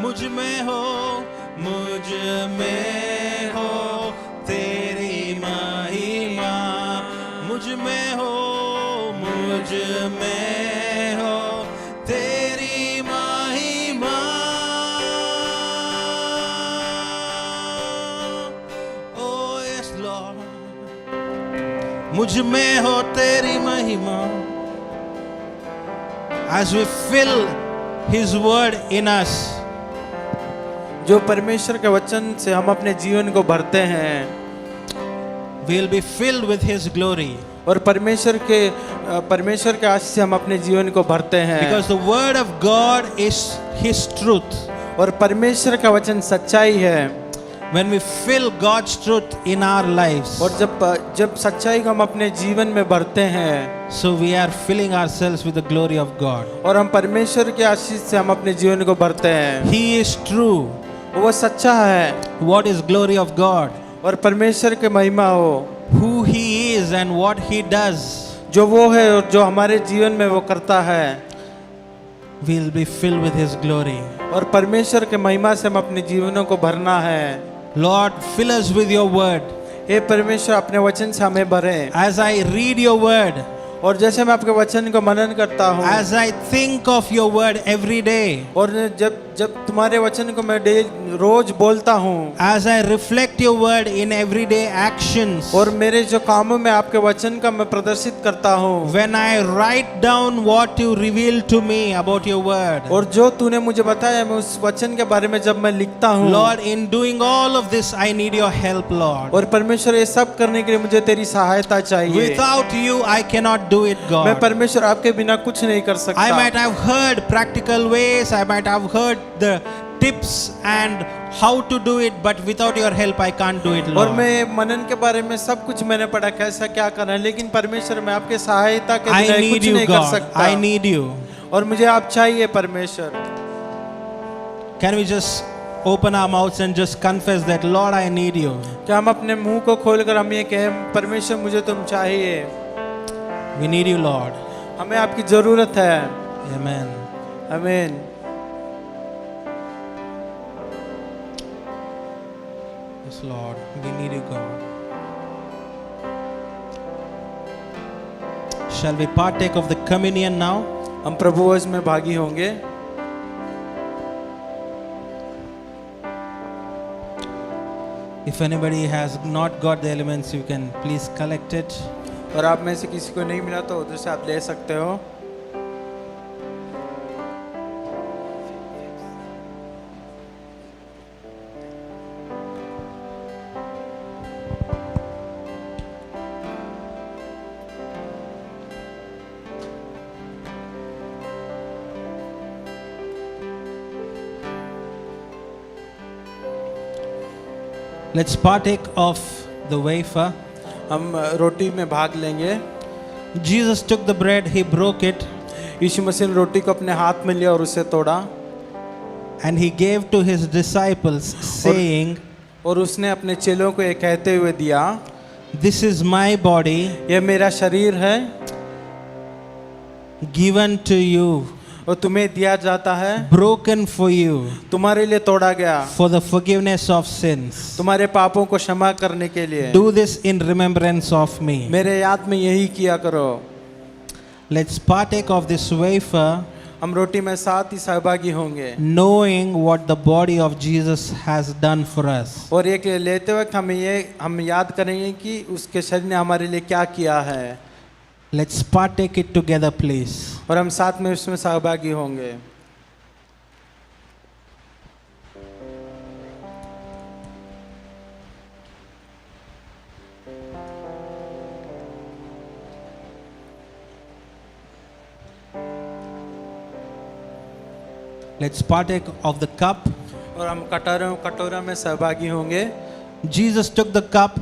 मुझ में हो तेरी महिमा। मुझ में हो तेरी महिमा। Oh yes Lord, मुझ में हो तेरी महिमा। as we fill His word in us, जो परमेश्वर के वचन से हम अपने जीवन को भरते हैं, we will be filled with His glory. और परमेश्वर के आशीष से हम अपने जीवन को भरते हैं, Because the word of God is His truth. और परमेश्वर का वचन सच्चाई है। When we fill God's truth in our lives, और जब सच्चाई को हम अपने जीवन में भरते हैं, so we are filling ourselves with the glory of God. और हम परमेश्वर के आशीष से हम अपने जीवन को भरते हैं। He is true. वो सच्चा है। What is glory of God? और परमेश्वर के महिमा हो, Who He is and what He does. जो वो है और जो हमारे जीवन में वो करता है, We will be filled with His glory. और परमेश्वर के महिमा से हम अपने जीवनों को भरना है। Lord, fill us with your word. हे परमेश्वर, अपने वचन से हमें भरें। As I read your word, और जैसे मैं आपके वचन को मनन करता हूँ, as I think of your word every day, और जब तुम्हारे वचन को मैं रोज बोलता हूँ, as I reflect your word in everyday actions, और मेरे जो कामों में आपके वचन का मैं प्रदर्शित करता हूँ, when I write down what you reveal to me about your word, और जो तूने मुझे बताया मैं उस वचन के बारे में जब मैं लिखता हूँ, Lord, in doing all of this, I need your help, Lord. और परमेश्वर ये सब करने के लिए मुझे तेरी सहायता चाहिए। Without you, I cannot do it, मैं God. परमेश्वर आपके बिना कुछ नहीं कर सकता। I might have heard practical ways, I might have heard the tips and how to do it, but without your help, I can't do it, और Lord. मैं मनन के बारे में सब कुछ मैंने पढ़ा, कैसा क्या करना है, लेकिन परमेश्वर मैं आपके सहायता के I बिना need कुछ you, नहीं कर God. सकता। I need you. और मुझे आप चाहिए परमेश्वर। Can we just open our mouths and just confess that, Lord, I need you. क्या हम अपने मुंह को खोलकर हम ये कहें, परमेश्वर मुझे तुम चाहिए, We need you, Lord. हमें आपकी जरूरत है। Amen. आमीन। Yes, Lord, we need you, God. Shall we partake of the communion now? हम प्रभुवश में भागी होंगे। If anybody has not got the elements, you can please collect it. और आप में से किसी को नहीं मिला तो उधर से आप ले सकते हो। Let's partake of the wafer. हम रोटी में भाग लेंगे। Jesus took the bread, he broke it, यीशु मसीह ने रोटी को अपने हाथ में लिया और उसे तोड़ा, and he gave to his disciples, saying, और उसने अपने चेलों को ये कहते हुए दिया, This is my body ये मेरा शरीर है, given to you, और तुम्हें दिया जाता है, broken for you, तुम्हारे लिए तोड़ा गया, for the forgiveness of sins. तुम्हारे पापों को क्षमा करने के लिए। Do this in remembrance of me. मेरे याद में यही किया करो। Let's partake of this wafer, हम रोटी में साथ ही सहभागी होंगे, knowing what the body of Jesus has done for us. और ये लेते वक्त हम याद करेंगे कि उसके शरीर ने हमारे लिए क्या किया है। Let's partake it together, please. और हम साथ में उसमें सहभागी होंगे। Let's partake of the cup. और हम कटोरा में सहभागी होंगे। Jesus took the cup,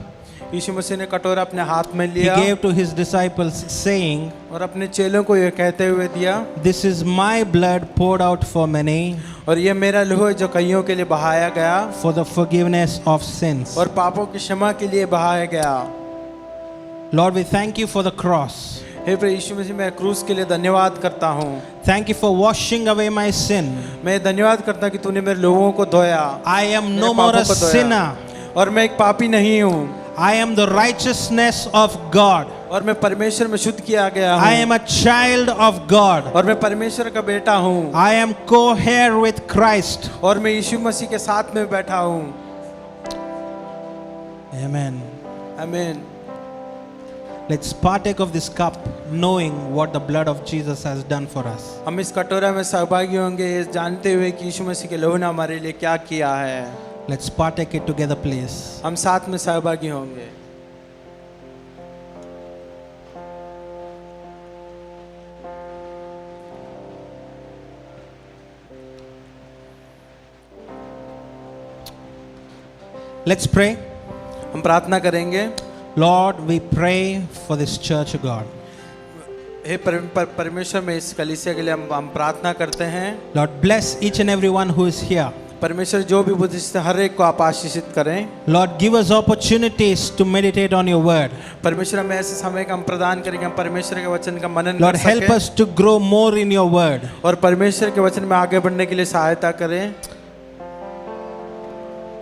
यीशु मसीह ने कटोरा अपने हाथ में he लिया gave to his disciples, saying, और अपने चेलों को ये कहते हुए दिया, This is my blood poured out for many, और ये मेरा लहू है जो कईयों के लिए बहाया गया, for the forgiveness of sins. और पापों की क्षमा के लिए बहाया गया। Lord, we thank you for the cross. हे प्रभु यीशु मसीह, मैं क्रूस के लिए धन्यवाद करता हूँ। Thank you for washing away my sin. मैं धन्यवाद करता हूँ कि तूने मेरे लोगों को धोया। I am मेरे no more पापों a को धोया। sinner. और मैं एक पापी नहीं हूँ, I am the righteousness of God. और मैं परमेश्वर में शुद्ध किया गया I हूँ, am a child of God. और मैं परमेश्वर का बेटा हूँ, I am co-heir with Christ. और मैं यीशु मसीह के साथ में बैठा हूँ। Amen. आमीन। Let's partake of this cup knowing what the blood of Jesus has done for us. हम इस कटोरा में सहभागी होंगे ये जानते हुए कि यीशु मसीह के लहू ने हमारे लिए क्या किया है। Let's partake it together, please. हम साथ में सहभागी होंगे। Let's pray. हम प्रार्थना करेंगे। Lord, we pray for this church of God. हे परमेश्वर में इस कलीसिया के लिए हम प्रार्थना करते हैं। Lord, bless each and every one who is here. परमेश्वर जो भी बुद्धिस्ट हर एक को आप आशीषित करें। Lord, give us opportunities to meditate on your word. परमेश्वर हमें ऐसे समय का हम प्रदान करेंगे हम परमेश्वर के वचन का मनन Lord, कर सकें। help us to grow more in your word. और परमेश्वर के वचन में आगे बढ़ने के लिए सहायता करें।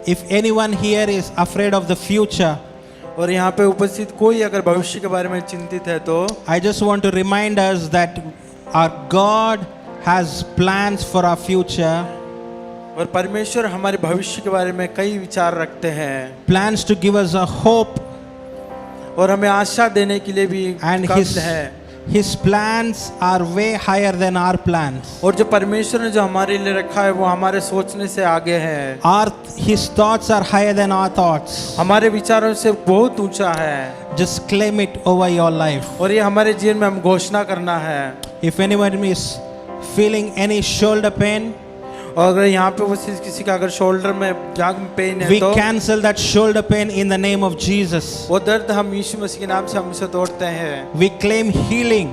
If anyone here is afraid of the future, और यहाँ पे उपस्थित कोई अगर भविष्य के बारे में चिंतित है तो I just want to remind us that our God has plans for our future, और परमेश्वर हमारे भविष्य के बारे में कई विचार रखते हैं। plans to give us a hope, और हमें आशा देने के लिए भी and कब्ज़ है। His plans are way higher than our plans. और जो परमेश्वर ने जो हमारे लिए रखा है वो हमारे सोचने से आगे है। His thoughts are higher than our thoughts. हमारे विचारों से बहुत ऊंचा है। Just claim it over your life. और ये हमारे जीवन में हम घोषणा करना है। If anyone is feeling any shoulder pain, और अगर यहाँ पे वो किसी का अगर शोल्डर में जांघ में पेन है we तो cancel that shoulder pain in the name of Jesus. वो दर्द हम यीशु मसीह के नाम से हम उसे तोड़ते हैं। We claim healing.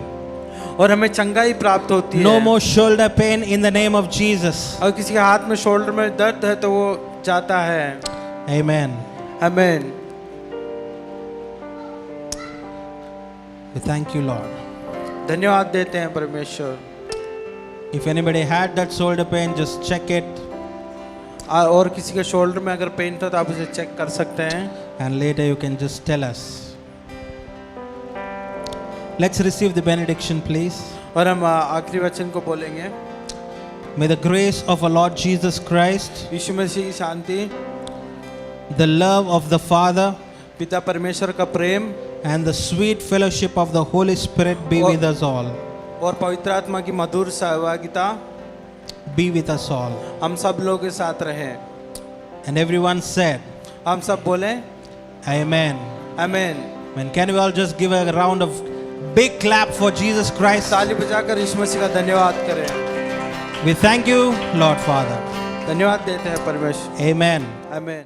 और हमें चंगाई प्राप्त होती है। No more shoulder pain in the name of Jesus. और किसी के हाथ में शोल्डर में दर्द है तो वो जाता है। Amen. आमीन। We thank you, Lord. धन्यवाद देते हैं परमेश्वर। If anybody had that shoulder pain, just check it, और किसी के शोल्डर में अगर पेन था तो आप उसे चेक कर सकते हैं। and later you can just tell us. Let's receive the benediction, please. और हम आखिरी वचन को बोलेंगे। May the grace of our Lord Jesus Christ, यीशु मसीह की शांति, the love of the Father, पिता परमेश्वर का प्रेम and the sweet fellowship of the Holy Spirit be with us all. और पवित्र आत्मा की मधुर सहभागिता Be with us all. हम सब लोगों के साथ रहे। And everyone said, हम सब बोले Amen. आमीन। And can we all just give a round of big clap for Jesus Christ? ताली बजाकर यीशु मसीह का धन्यवाद करें। We thank you, Lord Father. धन्यवाद देते हैं परमेश्वर। Amen. आमीन।